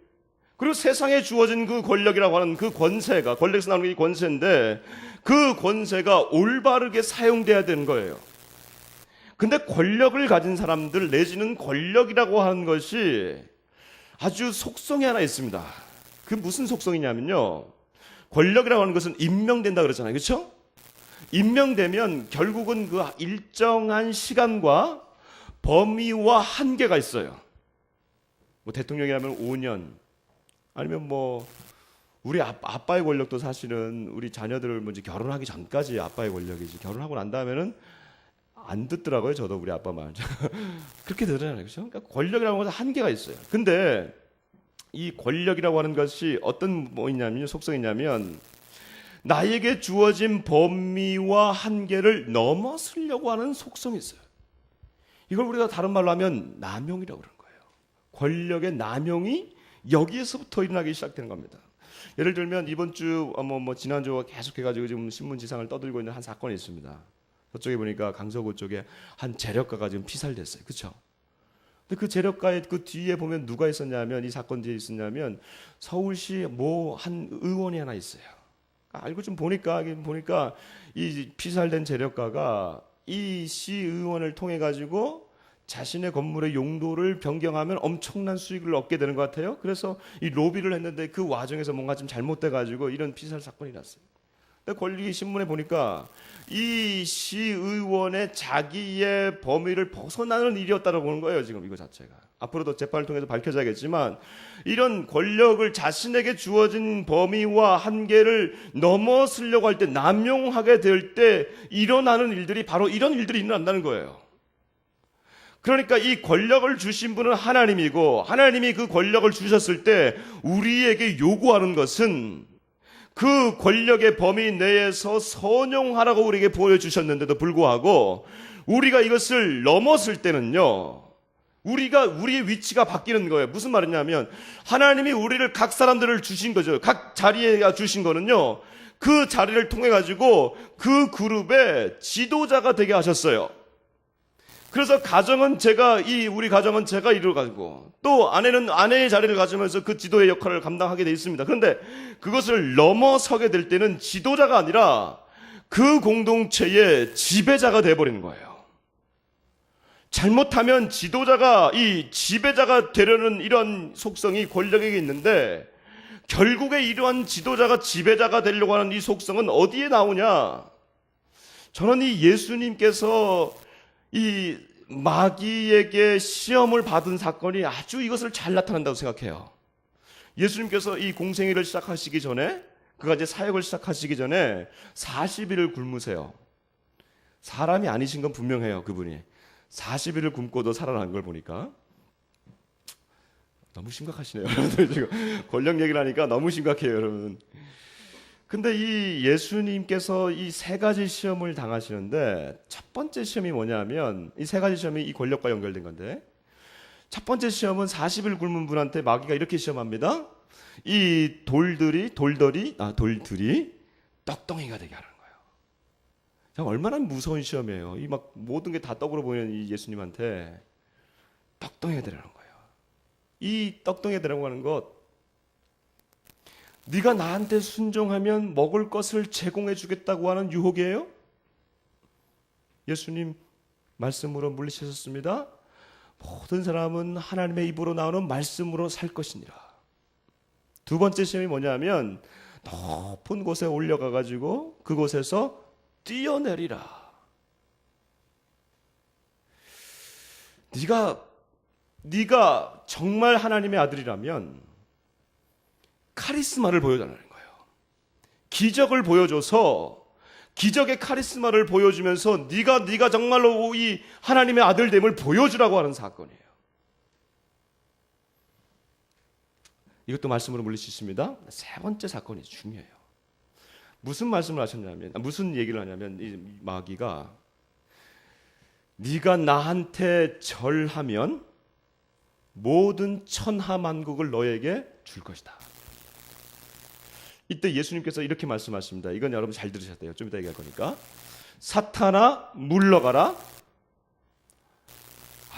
그리고 세상에 주어진 그 권력이라고 하는 그 권세가, 권력에서 나오는 게 권세인데 그 권세가 올바르게 사용돼야 되는 거예요. 근데 권력을 가진 사람들 내지는 권력이라고 하는 것이 아주 속성이 하나 있습니다. 그 무슨 속성이냐면요, 권력이라고 하는 것은 임명된다 그러잖아요. 그렇죠? 임명되면 결국은 그 일정한 시간과 범위와 한계가 있어요. 뭐 대통령이라면 5년, 아니면 뭐 우리 아빠의 권력도 사실은 우리 자녀들을 먼저 결혼하기 전까지 아빠의 권력이지, 결혼하고 난 다음에는 안 듣더라고요. 저도 우리 아빠 말 그렇게 들으잖아요. 그렇죠? 그러니까 권력이라고 하는 것은 한계가 있어요. 근데 이 권력이라고 하는 것이 어떤 뭐냐면요, 속성이냐면 나에게 주어진 범위와 한계를 넘어서려고 하는 속성이 있어요. 이걸 우리가 다른 말로 하면 남용이라고 그러는 거예요. 권력의 남용이 여기에서부터 일어나기 시작되는 겁니다. 예를 들면 이번 주 지난주 계속해가지고 지금 신문 지상을 떠들고 있는 한 사건이 있습니다. 저쪽에 보니까 강서구 쪽에 한 재력가가 지금 피살됐어요. 그렇죠? 근데 그 재력가의 그 뒤에 보면 누가 있었냐면, 이 사건 뒤에 있었냐면 서울시 뭐 한 의원이 하나 있어요. 알고 좀 보니까 이 피살된 재력가가 이 시의원을 통해 가지고 자신의 건물의 용도를 변경하면 엄청난 수익을 얻게 되는 것 같아요. 그래서 이 로비를 했는데 그 와중에서 뭔가 좀 잘못돼 가지고 이런 피살 사건이 났어요. 근데 권리 신문에 보니까 이 시의원의 자기의 범위를 벗어나는 일이었다고 보는 거예요. 지금 이거 자체가 앞으로도 재판을 통해서 밝혀져야겠지만, 이런 권력을 자신에게 주어진 범위와 한계를 넘어서려고 할 때, 남용하게 될 때 일어나는 일들이 바로 이런 일들이 일어난다는 거예요. 그러니까 이 권력을 주신 분은 하나님이고, 하나님이 그 권력을 주셨을 때 우리에게 요구하는 것은 그 권력의 범위 내에서 선용하라고 우리에게 보여주셨는데도 불구하고, 우리가 이것을 넘었을 때는요, 우리의 위치가 바뀌는 거예요. 무슨 말이냐면, 하나님이 우리를 각 사람들을 주신 거죠. 각 자리에 주신 거는요, 그 자리를 통해 가지고 그 그룹의 지도자가 되게 하셨어요. 그래서 우리 가정은 제가 이루어가지고, 또 아내는 아내의 자리를 가지면서 그 지도의 역할을 감당하게 돼 있습니다. 그런데 그것을 넘어서게 될 때는 지도자가 아니라 그 공동체의 지배자가 돼버리는 거예요. 잘못하면 이 지배자가 되려는 이런 속성이 권력에게 있는데, 결국에 이러한 지도자가 지배자가 되려고 하는 이 속성은 어디에 나오냐? 저는 이 예수님께서 이 마귀에게 시험을 받은 사건이 아주 이것을 잘 나타낸다고 생각해요. 예수님께서 이 공생애를 시작하시기 전에, 그가 이제 사역을 시작하시기 전에 40일을 굶으세요. 사람이 아니신 건 분명해요. 그분이 40일을 굶고도 살아난 걸 보니까 너무 심각하시네요. 지금 권력 얘기를 하니까 너무 심각해요, 여러분. 근데 이 예수님께서 이 세 가지 시험을 당하시는데, 첫 번째 시험이 뭐냐면, 이 세 가지 시험이 이 권력과 연결된 건데, 첫 번째 시험은 40일 굶은 분한테 마귀가 이렇게 시험합니다. 이 돌들이 떡덩이가 되게 하는 거예요. 참 얼마나 무서운 시험이에요. 이 막 모든 게 다 떡으로 보이는 이 예수님한테 떡덩이가 되라는 거예요. 이 떡덩이가 되라고 하는 것, 네가 나한테 순종하면 먹을 것을 제공해 주겠다고 하는 유혹이에요? 예수님 말씀으로 물리치셨습니다. 모든 사람은 하나님의 입으로 나오는 말씀으로 살 것이니라. 두 번째 시험이 뭐냐면, 높은 곳에 올려가 가지고 그곳에서 뛰어내리라. 네가 정말 하나님의 아들이라면 카리스마를 보여달라는 거예요. 기적을 보여줘서 기적의 카리스마를 보여주면서 네가 정말로 이 하나님의 아들됨을 보여주라고 하는 사건이에요. 이것도 말씀으로 물릴 수 있습니다. 세 번째 사건이 중요해요. 무슨 말씀을 하셨냐면, 무슨 얘기를 하냐면, 이 마귀가 네가 나한테 절하면 모든 천하만국을 너에게 줄 것이다. 이때 예수님께서 이렇게 말씀하십니다. 이건 여러분 잘 들으셔야 돼요. 좀 이따 얘기할 거니까. 사탄아 물러가라.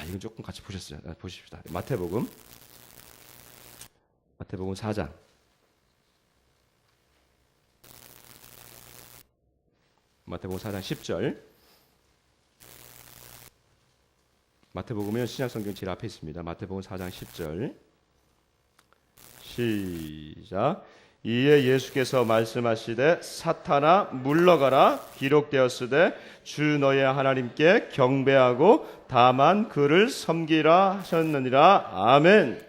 이건 조금 같이 보십시다. 마태복음 4장. 마태복음 4장 10절. 마태복음은 신약성경 제일 앞에 있습니다. 마태복음 4장 10절. 시작. 이에 예수께서 말씀하시되 사탄아 물러가라 기록되었으되 주 너의 하나님께 경배하고 다만 그를 섬기라 하셨느니라. 아멘.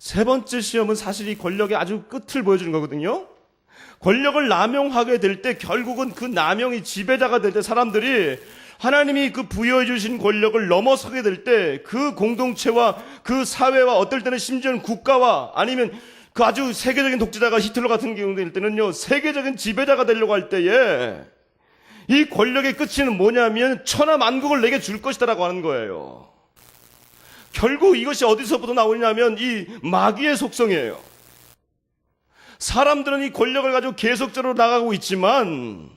세 번째 시험은 사실 이 권력의 아주 끝을 보여주는 거거든요. 권력을 남용하게 될 때 결국은 그 남용이 지배자가 될 때 사람들이 하나님이 그 부여해 주신 권력을 넘어서게 될 때 그 공동체와 그 사회와 어떨 때는 심지어는 국가와 아니면 그 아주 세계적인 독재자가 히틀러 같은 경우일 때는요, 세계적인 지배자가 되려고 할 때에 이 권력의 끝은 뭐냐면 천하만국을 내게 줄 것이다라고 하는 거예요. 결국 이것이 어디서부터 나오냐면 이 마귀의 속성이에요. 사람들은 이 권력을 가지고 계속적으로 나가고 있지만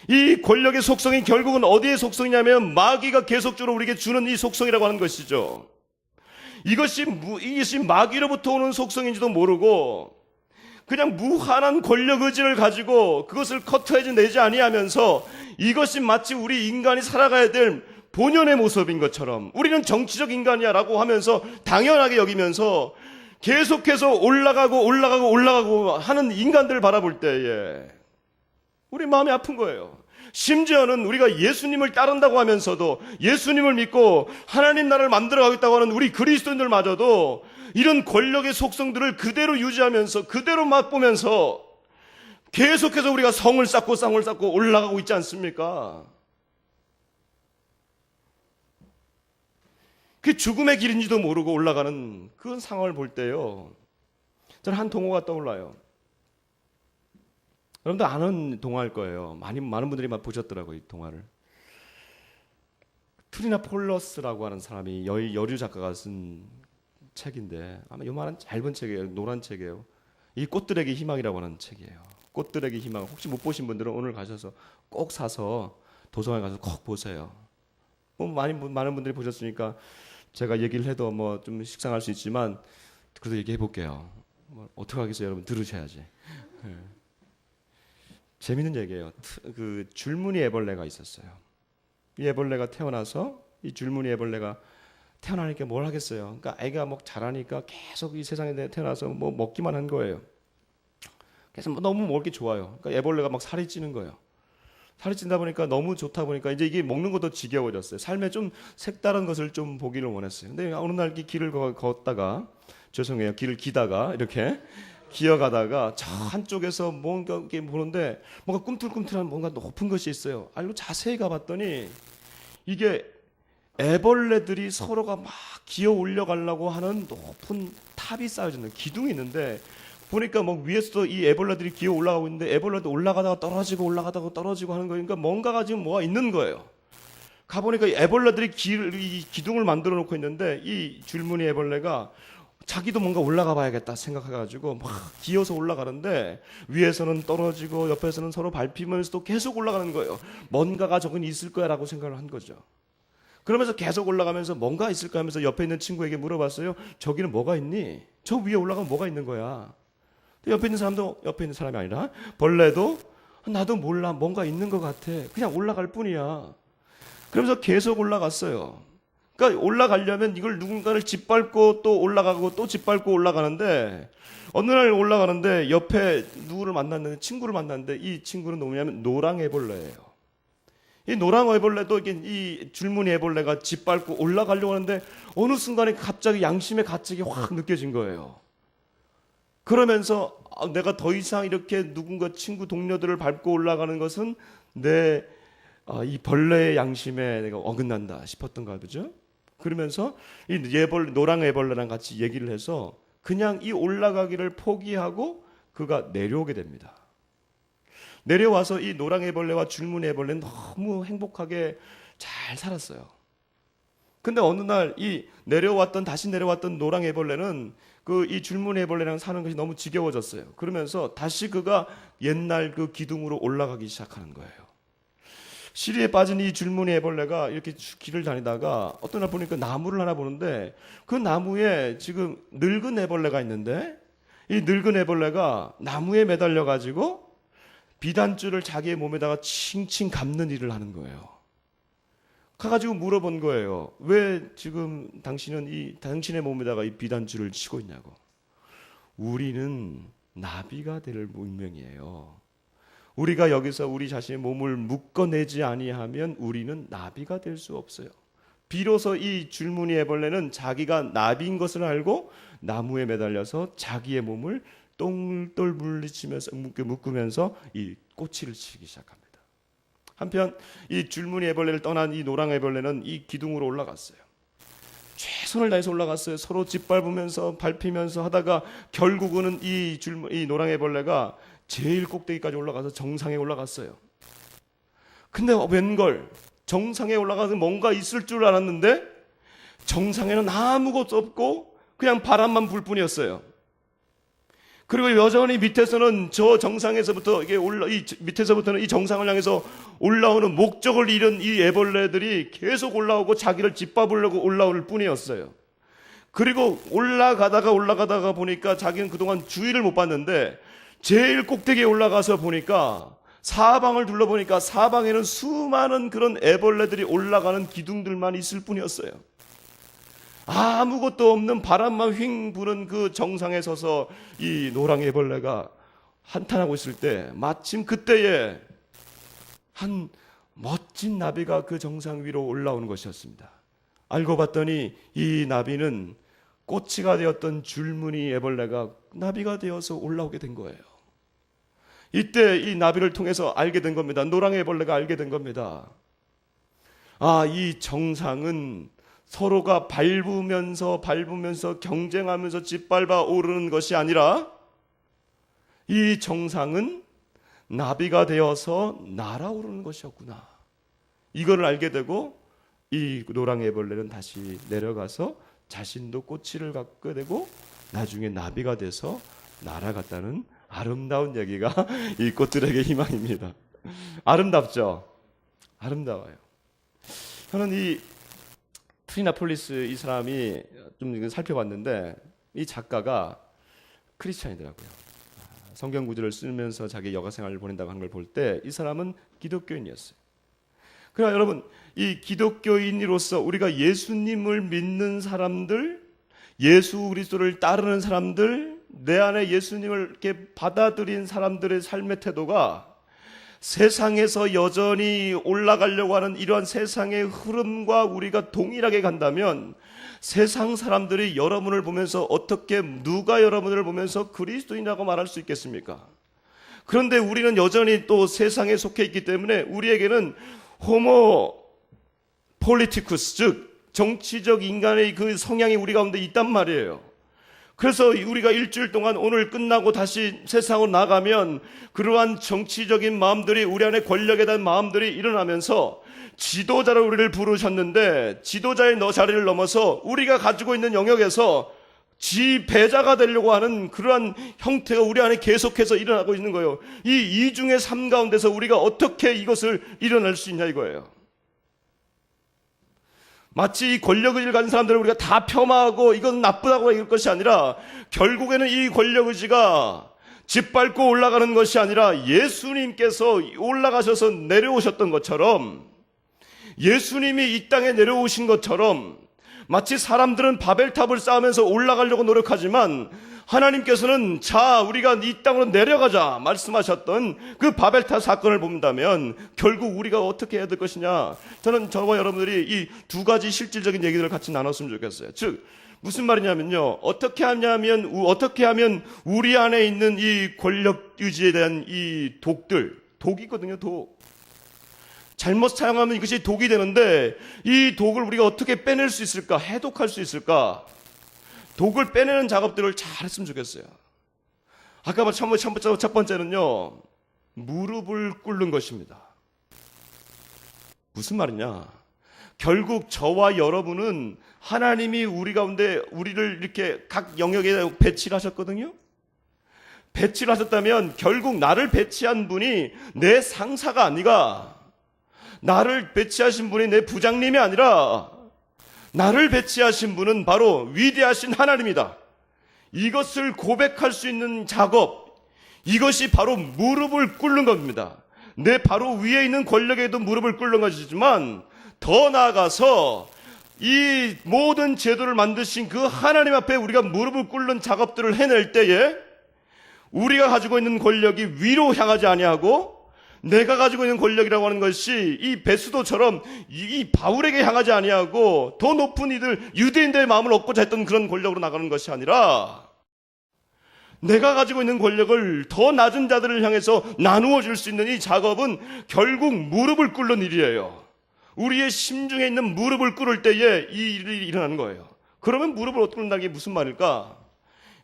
이 권력의 속성이 결국은 어디의 속성이냐면 마귀가 계속적으로 우리에게 주는 이 속성이라고 하는 것이죠. 이것이 마귀로부터 오는 속성인지도 모르고 그냥 무한한 권력 의지를 가지고 그것을 커트해지 내지 아니하면서 이것이 마치 우리 인간이 살아가야 될 본연의 모습인 것처럼 우리는 정치적 인간이야 라고 하면서 당연하게 여기면서 계속해서 올라가고 하는 인간들을 바라볼 때에 우리 마음이 아픈 거예요. 심지어는 우리가 예수님을 따른다고 하면서도 예수님을 믿고 하나님 나라를 만들어 가겠다고 하는 우리 그리스도인들마저도 이런 권력의 속성들을 그대로 유지하면서 그대로 맛보면서 계속해서 우리가 성을 쌓고 올라가고 있지 않습니까? 그게 죽음의 길인지도 모르고 올라가는 그런 상황을 볼 때요, 저는 한 동호가 떠올라요. 여러분들 아는 동화일 거예요. 많은 분들이 막 보셨더라고요, 이 동화를. 트리나 폴러스라고 하는 사람이 여류 작가가 쓴 책인데 아마 요만한 짧은 책이에요. 노란 책이에요. 이 꽃들에게 희망이라고 하는 책이에요. 꽃들에게 희망. 혹시 못 보신 분들은 오늘 가셔서 꼭 사서 도서관에 가서 꼭 보세요. 많은 분들이 보셨으니까 제가 얘기를 해도 뭐 좀 식상할 수 있지만 그래도 얘기해 볼게요. 어떻게 하겠어요, 여러분? 들으셔야지. 네. 재밌는 얘기예요. 그 줄무늬 애벌레가 있었어요. 이 애벌레가 태어나서 이 줄무늬 애벌레가 태어나니까 뭘 하겠어요. 그러니까 애가 막 자라니까 계속 이 세상에 태어나서 뭐 먹기만 한 거예요. 그래서 너무 먹기 좋아요. 그러니까 애벌레가 막 살이 찌는 거예요. 살이 찐다 보니까 너무 좋다 보니까 이제 이게 먹는 것도 지겨워졌어요. 삶에 좀 색다른 것을 좀 보기를 원했어요. 근데 어느 날 길을 걷다가 길을 기다가 이렇게 기어가다가 저 한쪽에서 뭔가 이렇게 보는데 뭔가 꿈틀꿈틀한 뭔가 높은 것이 있어요. 알고 자세히 가봤더니 이게 애벌레들이 서로가 막 기어 올려가려고 하는 높은 탑이 쌓여져 있는 기둥이 있는데 보니까 뭐 위에서도 이 애벌레들이 기어 올라가고 있는데 애벌레도 올라가다가 떨어지고 올라가다가 떨어지고 하는 거니까 뭔가가 지금 뭐가 있는 거예요. 가보니까 이 애벌레들이 이 기둥을 만들어 놓고 있는데 이 줄무늬 애벌레가 자기도 뭔가 올라가 봐야겠다 생각해가지고 막 기어서 올라가는데 위에서는 떨어지고 옆에서는 서로 밟히면서도 계속 올라가는 거예요. 뭔가가 저긴 있을 거야 라고 생각을 한 거죠. 그러면서 계속 올라가면서 뭔가 있을까 하면서 옆에 있는 친구에게 물어봤어요. 저기는 뭐가 있니? 저 위에 올라가면 뭐가 있는 거야? 옆에 있는 사람이 아니라 벌레도 나도 몰라, 뭔가 있는 것 같아, 그냥 올라갈 뿐이야. 그러면서 계속 올라갔어요. 그러니까 올라가려면 이걸 누군가를 짓밟고 또 올라가고 또 짓밟고 올라가는데 어느 날 올라가는데 옆에 친구를 만났는데 이 친구는 뭐냐면 노랑 애벌레예요. 이 노랑 애벌레도 이 줄무늬 애벌레가 짓밟고 올라가려고 하는데 어느 순간에 갑자기 양심의 가책이 확 느껴진 거예요. 그러면서 내가 더 이상 이렇게 누군가 친구 동료들을 밟고 올라가는 것은 내 이 벌레의 양심에 내가 어긋난다 싶었던가 보죠. 그러면서 이 노랑 애벌레랑 같이 얘기를 해서 그냥 이 올라가기를 포기하고 그가 내려오게 됩니다. 내려와서 이 노랑 애벌레와 줄무늬 애벌레는 너무 행복하게 잘 살았어요. 근데 어느 날 이 다시 내려왔던 노랑 애벌레는 이 줄무늬 애벌레랑 사는 것이 너무 지겨워졌어요. 그러면서 다시 그가 옛날 그 기둥으로 올라가기 시작하는 거예요. 시리에 빠진 이 줄무늬 애벌레가 이렇게 길을 다니다가 어떤 날 보니까 나무를 하나 보는데 그 나무에 지금 늙은 애벌레가 있는데 이 늙은 애벌레가 나무에 매달려 가지고 비단줄을 자기의 몸에다가 칭칭 감는 일을 하는 거예요. 가가지고 물어본 거예요. 왜 지금 당신의 몸에다가 이 비단줄을 치고 있냐고. 우리는 나비가 될 운명이에요. 우리가 여기서 우리 자신의 몸을 묶어내지 아니하면 우리는 나비가 될 수 없어요. 비로소 이 줄무늬 애벌레는 자기가 나비인 것을 알고 나무에 매달려서 자기의 몸을 똘똘 물리치면서 묶으면서 이 꼬치를 치기 시작합니다. 한편 이 줄무늬 애벌레를 떠난 이 노랑 애벌레는 이 기둥으로 올라갔어요. 최선을 다해서 올라갔어요. 서로 짓밟으면서 밟히면서 하다가 결국은 이 노랑 애벌레가 제일 꼭대기까지 올라가서 정상에 올라갔어요. 근데 웬걸 정상에 올라가서 뭔가 있을 줄 알았는데 정상에는 아무것도 없고 그냥 바람만 불 뿐이었어요. 그리고 여전히 밑에서는 저 정상에서부터 밑에서부터는 이 정상을 향해서 올라오는 목적을 잃은 이 애벌레들이 계속 올라오고 자기를 짓밟으려고 올라올 뿐이었어요. 그리고 올라가다가 보니까 자기는 그동안 주의를 못 봤는데 제일 꼭대기에 올라가서 보니까 사방을 둘러보니까 사방에는 수많은 그런 애벌레들이 올라가는 기둥들만 있을 뿐이었어요. 아무것도 없는 바람만 휙 부는 그 정상에 서서 이 노랑 애벌레가 한탄하고 있을 때 마침 그때에 한 멋진 나비가 그 정상 위로 올라오는 것이었습니다. 알고 봤더니 이 나비는 꼬치가 되었던 줄무늬 애벌레가 나비가 되어서 올라오게 된 거예요. 이때 이 나비를 통해서 알게 된 겁니다. 노랑 애벌레가 알게 된 겁니다. 이 정상은 서로가 밟으면서 경쟁하면서 짓밟아 오르는 것이 아니라 이 정상은 나비가 되어서 날아오르는 것이었구나. 이걸 알게 되고 이 노랑 애벌레는 다시 내려가서 자신도 꼬치를 갖게 되고 나중에 나비가 돼서 날아갔다는 아름다운 얘기가 이 꽃들에게 희망입니다. 아름답죠? 아름다워요. 저는 이 트리나폴리스 이 사람이 좀 살펴봤는데 이 작가가 크리스찬이더라고요. 성경 구절을 쓰면서 자기 여가 생활을 보낸다고 하는 걸 볼 때 이 사람은 기독교인이었어요. 그러나 여러분, 이 기독교인으로서 우리가 예수님을 믿는 사람들, 예수 그리스도를 따르는 사람들, 내 안에 예수님을 이렇게 받아들인 사람들의 삶의 태도가 세상에서 여전히 올라가려고 하는 이러한 세상의 흐름과 우리가 동일하게 간다면 세상 사람들이 여러분을 보면서 누가 여러분을 보면서 그리스도인이라고 말할 수 있겠습니까? 그런데 우리는 여전히 또 세상에 속해 있기 때문에 우리에게는 호모 폴리티쿠스, 즉 정치적 인간의 그 성향이 우리 가운데 있단 말이에요. 그래서 우리가 일주일 동안 오늘 끝나고 다시 세상으로 나가면 그러한 정치적인 마음들이, 우리 안에 권력에 대한 마음들이 일어나면서 지도자로 우리를 부르셨는데 지도자의 자리를 넘어서 우리가 가지고 있는 영역에서 지배자가 되려고 하는 그러한 형태가 우리 안에 계속해서 일어나고 있는 거예요. 이 이중의 삶 가운데서 우리가 어떻게 이것을 일어날 수 있냐 이거예요. 마치 이 권력의지를 가진 사람들을 우리가 다 폄하하고 이건 나쁘다고 얘기할 것이 아니라 결국에는 이 권력의지가 짓밟고 올라가는 것이 아니라 예수님께서 올라가셔서 내려오셨던 것처럼, 예수님이 이 땅에 내려오신 것처럼, 마치 사람들은 바벨탑을 쌓으면서 올라가려고 노력하지만 하나님께서는 우리가 이 땅으로 내려가자 말씀하셨던 그 바벨탑 사건을 본다면 결국 우리가 어떻게 해야 될 것이냐, 저는 저와 여러분들이 이 두 가지 실질적인 얘기들을 같이 나눴으면 좋겠어요. 즉 무슨 말이냐면요. 어떻게 하면 우리 안에 있는 이 권력 유지에 대한 이 독이거든요, 독. 잘못 사용하면 이것이 독이 되는데 이 독을 우리가 어떻게 빼낼 수 있을까? 해독할 수 있을까? 독을 빼내는 작업들을 잘 했으면 좋겠어요. 아까 말 첫 번째는요. 무릎을 꿇는 것입니다. 무슨 말이냐? 결국 저와 여러분은 하나님이 우리 가운데 우리를 이렇게 각 영역에 배치를 하셨거든요. 배치를 하셨다면 결국 나를 배치한 분이 내 상사가 아니라, 나를 배치하신 분이 내 부장님이 아니라 나를 배치하신 분은 바로 위대하신 하나님이다. 이것을 고백할 수 있는 작업, 이것이 바로 무릎을 꿇는 겁니다. 내 바로 위에 있는 권력에도 무릎을 꿇는 것이지만 더 나아가서 이 모든 제도를 만드신 그 하나님 앞에 우리가 무릎을 꿇는 작업들을 해낼 때에 우리가 가지고 있는 권력이 위로 향하지 아니하고 내가 가지고 있는 권력이라고 하는 것이 이 베스도처럼 이 바울에게 향하지 아니하고 더 높은 이들 유대인들의 마음을 얻고자 했던 그런 권력으로 나가는 것이 아니라 내가 가지고 있는 권력을 더 낮은 자들을 향해서 나누어 줄 수 있는 이 작업은 결국 무릎을 꿇는 일이에요. 우리의 심중에 있는 무릎을 꿇을 때에 이 일이 일어나는 거예요. 그러면 무릎을 어떻게 꿇는다는 게 무슨 말일까?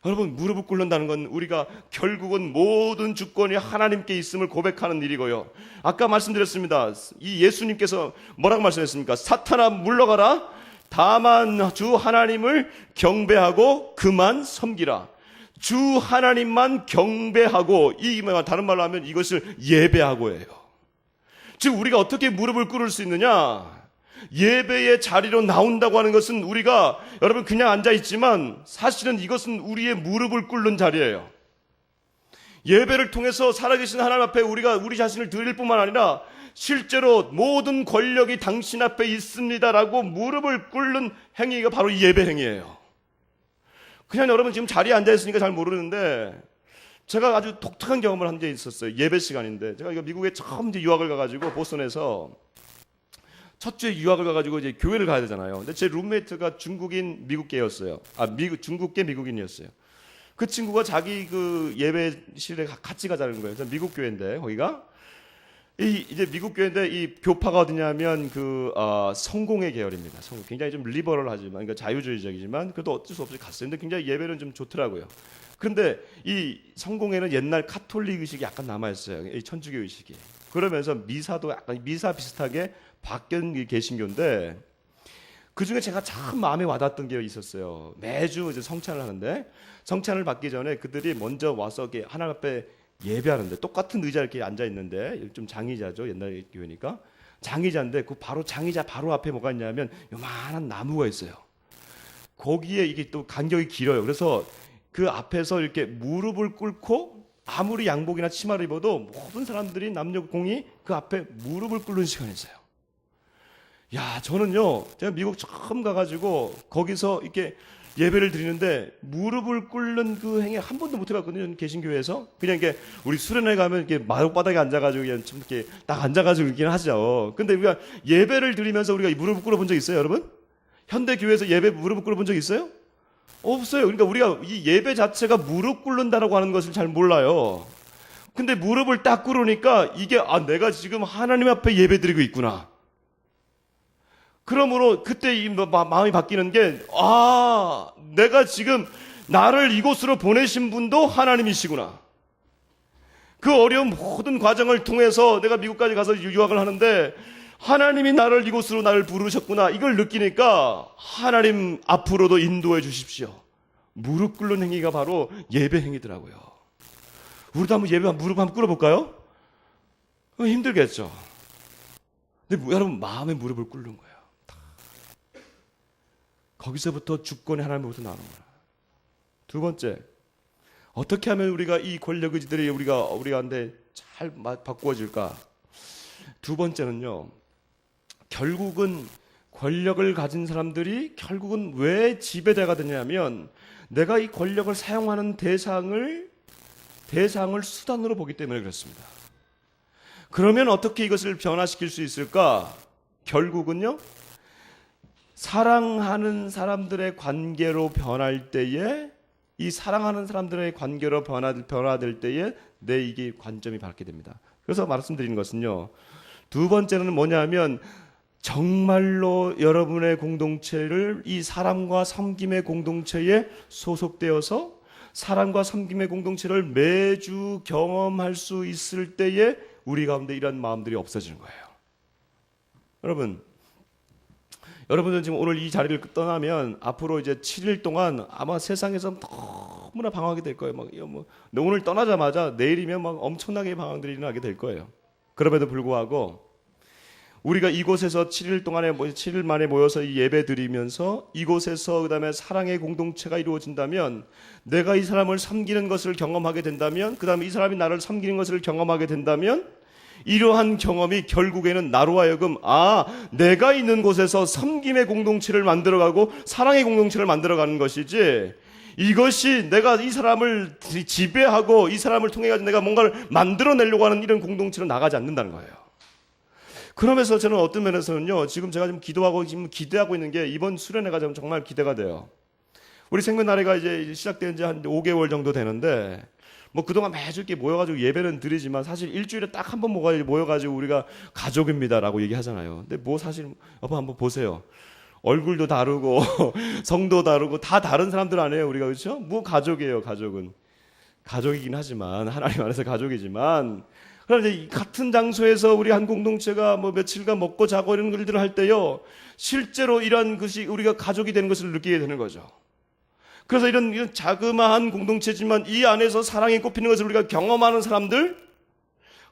여러분, 무릎을 꿇는다는 건 우리가 결국은 모든 주권이 하나님께 있음을 고백하는 일이고요. 아까 말씀드렸습니다. 이 예수님께서 뭐라고 말씀했습니까? 사탄아 물러가라. 다만 주 하나님을 경배하고 그만 섬기라. 주 하나님만 경배하고, 이 다른 말로 하면 이것을 예배하고예요. 즉 우리가 어떻게 무릎을 꿇을 수 있느냐? 예배의 자리로 나온다고 하는 것은 우리가 여러분 그냥 앉아있지만 사실은 이것은 우리의 무릎을 꿇는 자리예요. 예배를 통해서 살아계신 하나님 앞에 우리가 우리 자신을 드릴 뿐만 아니라 실제로 모든 권력이 당신 앞에 있습니다라고 무릎을 꿇는 행위가 바로 이 예배 행위예요. 그냥 여러분 지금 자리에 앉아있으니까 잘 모르는데 제가 아주 독특한 경험을 한 게 있었어요. 예배 시간인데 제가 이거 미국에 처음 이제 유학을 가가지고 보스턴에서 첫 주에 유학을 가가지고 이제 교회를 가야 되잖아요. 근데 제 룸메이트가 중국인 미국계였어요. 중국계 미국인이었어요. 그 친구가 자기 그 예배실에 같이 가자는 거예요. 그래서 미국 교회인데 거기가 이제 미국 교회인데 이 교파가 어디냐면 성공회 계열입니다. 굉장히 좀 리버럴하지만 그러니까 자유주의적이지만 그래도 어쩔 수 없이 갔어요. 근데 굉장히 예배는 좀 좋더라고요. 그런데 이 성공회는 옛날 카톨릭 의식이 약간 남아 있어요. 이 천주교 의식이. 그러면서 미사도 약간 미사 비슷하게 바뀐 개신교인데 그 중에 제가 참 마음에 와닿았던 게 있었어요. 매주 이제 성찬을 하는데 성찬을 받기 전에 그들이 먼저 와서 이렇게 하나님 앞에 예배하는데 똑같은 의자에 이렇게 앉아 있는데 좀 장의자죠. 옛날 교회니까 장의자인데 그 바로 장의자 바로 앞에 뭐가 있냐면 요만한 나무가 있어요. 거기에 이게 또 간격이 길어요. 그래서 그 앞에서 이렇게 무릎을 꿇고 아무리 양복이나 치마를 입어도 모든 사람들이 남녀 공이 그 앞에 무릎을 꿇는 시간이 있어요. 야, 저는요, 제가 미국 처음 가가지고 거기서 이렇게 예배를 드리는데 무릎을 꿇는 그 행위 한 번도 못 해봤거든요. 개신교회에서 그냥 이게 우리 수련회 가면 이렇게 마룻바닥에 앉아가지고 그냥 좀 이렇게 딱 앉아가지고 이렇게 하죠. 근데 우리가 예배를 드리면서 우리가 무릎을 꿇어본 적 있어요, 여러분? 현대 교회에서 예배 무릎을 꿇어본 적 있어요? 없어요. 그러니까 우리가 이 예배 자체가 무릎 꿇는다라고 하는 것을 잘 몰라요. 근데 무릎을 딱 꿇으니까 이게 내가 지금 하나님 앞에 예배 드리고 있구나. 그러므로 그때 이 마음이 바뀌는 게 내가 지금 나를 이곳으로 보내신 분도 하나님이시구나. 그 어려운 모든 과정을 통해서 내가 미국까지 가서 유학을 하는데 하나님이 나를 부르셨구나. 이걸 느끼니까 하나님 앞으로도 인도해 주십시오. 무릎 꿇는 행위가 바로 예배 행위더라고요. 우리도 한번 무릎 한번 꿇어볼까요? 힘들겠죠. 근데 여러분 마음의 무릎을 꿇는 거예요. 거기서부터 주권의 하나님으로부터 나오는 거야. 두 번째, 어떻게 하면 우리가 이 권력 의지들이 우리한테 잘 바꾸어질까? 두 번째는요, 결국은 권력을 가진 사람들이 결국은 왜 지배자가 되냐면 내가 이 권력을 사용하는 대상을 수단으로 보기 때문에 그렇습니다. 그러면 어떻게 이것을 변화시킬 수 있을까? 결국은요, 사랑하는 사람들의 관계로 변할 때에, 이 사랑하는 사람들의 관계로 변화될 때에 내 이게 관점이 바뀌게 됩니다. 그래서 말씀드리는 것은요, 두 번째는 뭐냐면 정말로 여러분의 공동체를 이 사랑과 섬김의 공동체에 소속되어서 사랑과 섬김의 공동체를 매주 경험할 수 있을 때에 우리 가운데 이런 마음들이 없어지는 거예요. 여러분들 지금 오늘 이 자리를 떠나면 앞으로 이제 7일 동안 아마 세상에서 너무나 방황하게 될 거예요. 오늘 떠나자마자 내일이면 막 엄청나게 방황들이 일어나게 될 거예요. 그럼에도 불구하고 우리가 이곳에서 7일 만에 모여서 이 예배 드리면서 이곳에서 그다음에 사랑의 공동체가 이루어진다면, 내가 이 사람을 섬기는 것을 경험하게 된다면, 그다음에 이 사람이 나를 섬기는 것을 경험하게 된다면, 이러한 경험이 결국에는 나로 하여금 내가 있는 곳에서 섬김의 공동체를 만들어가고 사랑의 공동체를 만들어가는 것이지, 이것이 내가 이 사람을 지배하고 이 사람을 통해 가지고 내가 뭔가를 만들어내려고 하는 이런 공동체로 나가지 않는다는 거예요. 그러면서 저는 어떤 면에서는요, 지금 제가 좀 기대하고 있는 게, 이번 수련회가 정말 기대가 돼요. 우리 생명나래가 이제 시작된 지 한 5개월 정도 되는데, 그동안 매주 이렇게 모여가지고 예배는 드리지만, 사실 일주일에 딱 한 번 모여가지고 우리가 가족입니다라고 얘기하잖아요. 근데 사실, 여보 한번 보세요. 얼굴도 다르고, 성도 다르고, 다 다른 사람들 아니에요, 우리가, 그렇죠? 가족이에요, 가족은. 가족이긴 하지만, 하나님 안에서 가족이지만, 그런데 같은 장소에서 우리 한 공동체가 며칠간 먹고 자고 이런 일들을 할 때요, 실제로 이런 것이 우리가 가족이 되는 것을 느끼게 되는 거죠. 그래서 이런 자그마한 공동체지만 이 안에서 사랑이 꼽히는 것을 우리가 경험하는 사람들,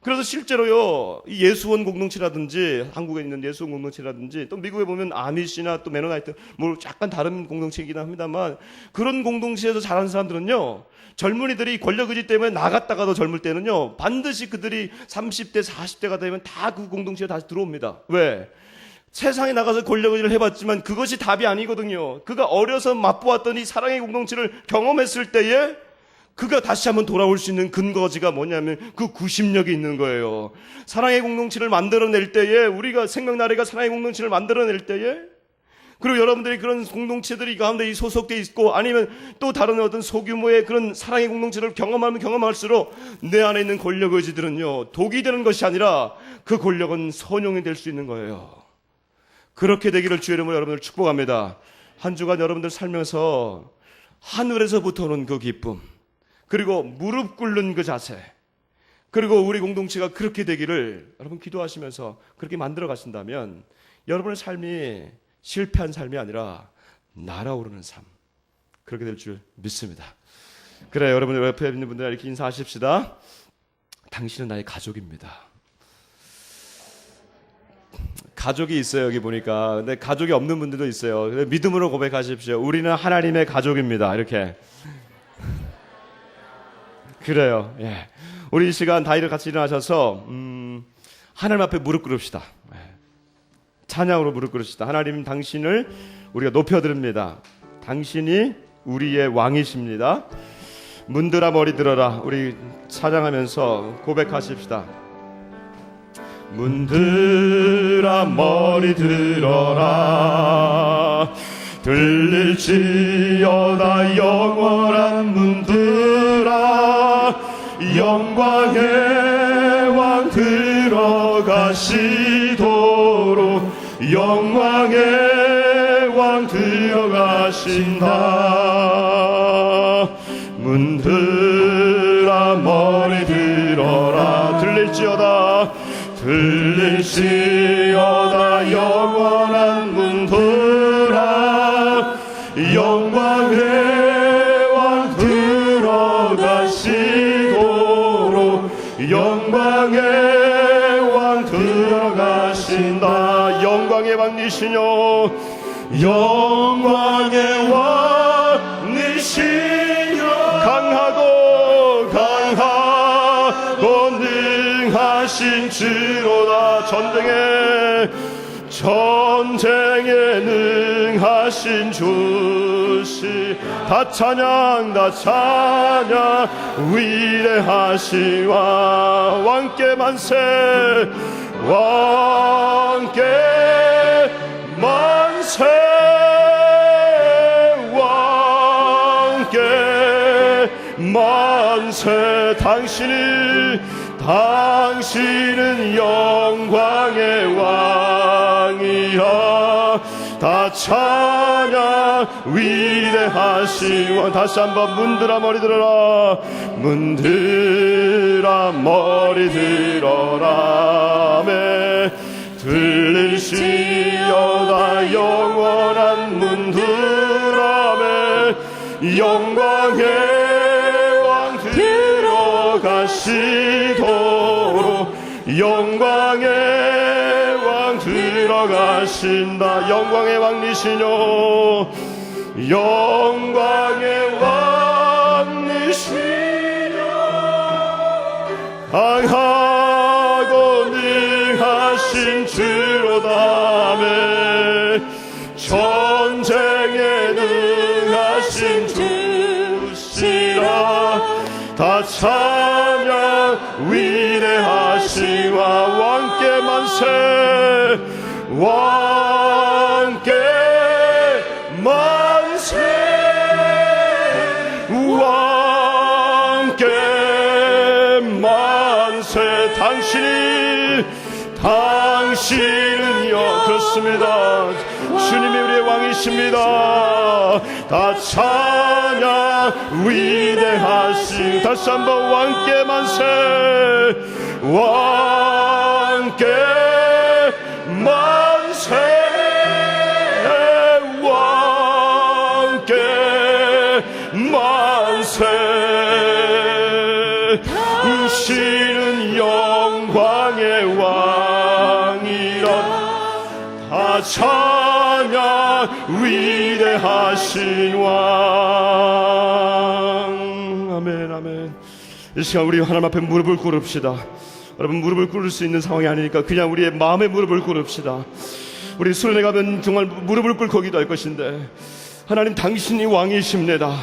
그래서 실제로요, 이 예수원 공동체라든지, 한국에 있는 예수원 공동체라든지, 또 미국에 보면 아미시나 또 메노나이트, 약간 다른 공동체이긴 합니다만, 그런 공동체에서 자란 사람들은요, 젊은이들이 권력의지 때문에 나갔다가도 젊을 때는요, 반드시 그들이 30대, 40대가 되면 다 그 공동체에 다시 들어옵니다. 왜? 세상에 나가서 권력의지를 해봤지만 그것이 답이 아니거든요. 그가 어려서 맛보았던 이 사랑의 공동체를 경험했을 때에 그가 다시 한번 돌아올 수 있는 근거지가 뭐냐면 그 구심력이 있는 거예요. 사랑의 공동체를 만들어낼 때에, 우리가 생명나래가 사랑의 공동체를 만들어낼 때에, 그리고 여러분들이 그런 공동체들이 가운데 소속돼 있고, 아니면 또 다른 어떤 소규모의 그런 사랑의 공동체를 경험하면 경험할수록 내 안에 있는 권력의지들은요, 독이 되는 것이 아니라 그 권력은 선용이 될 수 있는 거예요. 그렇게 되기를 주의 이름으로 여러분들 축복합니다. 한 주간 여러분들 살면서 하늘에서부터 오는 그 기쁨, 그리고 무릎 꿇는 그 자세, 그리고 우리 공동체가 그렇게 되기를 여러분 기도하시면서 그렇게 만들어 가신다면, 여러분의 삶이 실패한 삶이 아니라 날아오르는 삶, 그렇게 될 줄 믿습니다. 그래, 여러분 옆에 있는 분들 이렇게 인사하십시다. 당신은 나의 가족입니다. 가족이 있어요, 여기 보니까. 근데 가족이 없는 분들도 있어요. 믿음으로 고백하십시오. 우리는 하나님의 가족입니다. 이렇게. 그래요. 예. 우리 이 시간 다이를 같이 일어나셔서 하나님 앞에 무릎 꿇읍시다. 예. 찬양으로 무릎 꿇읍시다. 하나님, 당신을 우리가 높여드립니다. 당신이 우리의 왕이십니다. 문들아 머리 들어라. 우리 찬양하면서 고백하십시다. 문들아 머리 들어라. 들릴지어다 영원한 문들아. 영광의 왕 들어가시도록 영광의 왕 들어가신다. 문들아 머리 들어라. 들릴지어다 들릴지어다 영원한 문들아. 영광의 왕 들어가시도록 영광의 왕 들어가신다. 영광의 왕이시뇨 영광의 왕이시뇨 강하고 능하신 주로다. 전쟁에 능하신 주시. 다 찬양 위대하신 왕께 만세. 왕께 만세. 당신은 영광의 왕이라. 다 찬양 위대하신 왕. 다시 한번 문들아 머리 들어라. 문들아 머리 들어라. 아멘. 들리시어다 영원한 문들아. 영광의 왕 들어가시도록. 영광의 왕 들어가신다. 영광의 왕이시뇨. 영광의 왕이시뇨. 강하고 능하신 주로다메. 전쟁에 능하신 주시라. 다 찬양 위대하신 왕께 만세. 왕께 만세. 왕께 만세. 당신은요. 그렇습니다. 주님이 우리의 왕이십니다. 다 찬양 위대하신. 다시 한번 왕께 만세. 왕께 만세. 왕께 만세. 당신은 영광의 왕이라. 다 찬양 위대하신 왕. 아멘 아멘. 이 시간 우리 하나님 앞에 무릎을 꿇읍시다. 여러분, 무릎을 꿇을 수 있는 상황이 아니니까 그냥 우리의 마음의 무릎을 꿇읍시다. 우리 수련회 가면 정말 무릎을 꿇고 기도할 것인데, 하나님 당신이 왕이십니다.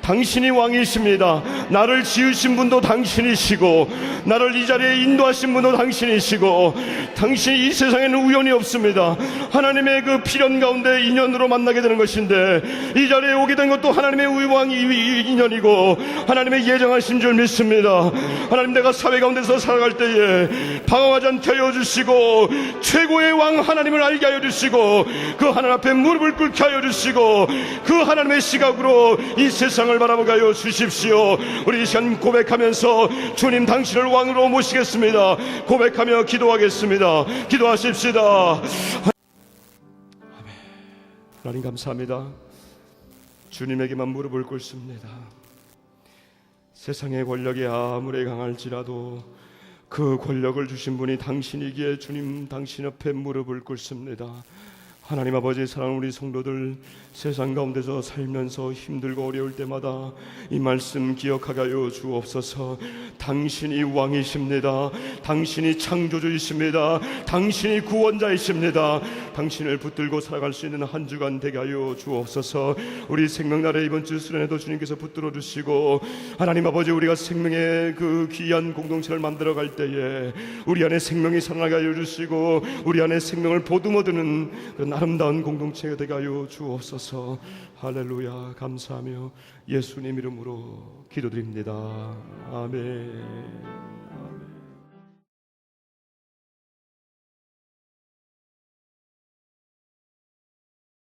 당신이 왕이십니다. 나를 지으신 분도 당신이시고, 나를 이 자리에 인도하신 분도 당신이시고, 당신이 이 세상에는 우연이 없습니다. 하나님의 그 필연 가운데 인연으로 만나게 되는 것인데, 이 자리에 오게 된 것도 하나님의 의왕 인연이고 하나님의 예정하신 줄 믿습니다. 하나님, 내가 사회 가운데서 살아갈 때에 방황하지 않게 하여 주시고, 최고의 왕 하나님을 알게 하여 주시고, 그 하나님 앞에 무릎을 꿇게 하여 주시고, 그 하나님의 시각으로 이 세상을 바라보게 하여 주십시오. 우리 이 시간 고백하면서 주님 당신을 왕으로 모시겠습니다. 고백하며 기도하겠습니다. 기도하십시다. 하나님 감사합니다. 주님에게만 무릎을 꿇습니다. 세상의 권력이 아무리 강할지라도 그 권력을 주신 분이 당신이기에 주님 당신 옆에 무릎을 꿇습니다. 하나님 아버지, 사랑하는 우리 성도들, 세상 가운데서 살면서 힘들고 어려울 때마다 이 말씀 기억하게 하여 주옵소서. 당신이 왕이십니다. 당신이 창조주이십니다. 당신이 구원자이십니다. 당신을 붙들고 살아갈 수 있는 한 주간 되게 하여 주옵소서. 우리 생명날에 이번 주 수련회도 주님께서 붙들어 주시고, 하나님 아버지, 우리가 생명의 그 귀한 공동체를 만들어 갈 때에 우리 안에 생명이 살아나게 하여 주시고, 우리 안에 생명을 보듬어드는 그 아름다운 공동체가 되게 하여 주옵소서. 할렐루야. 감사하며 예수님 이름으로 기도드립니다. 아멘.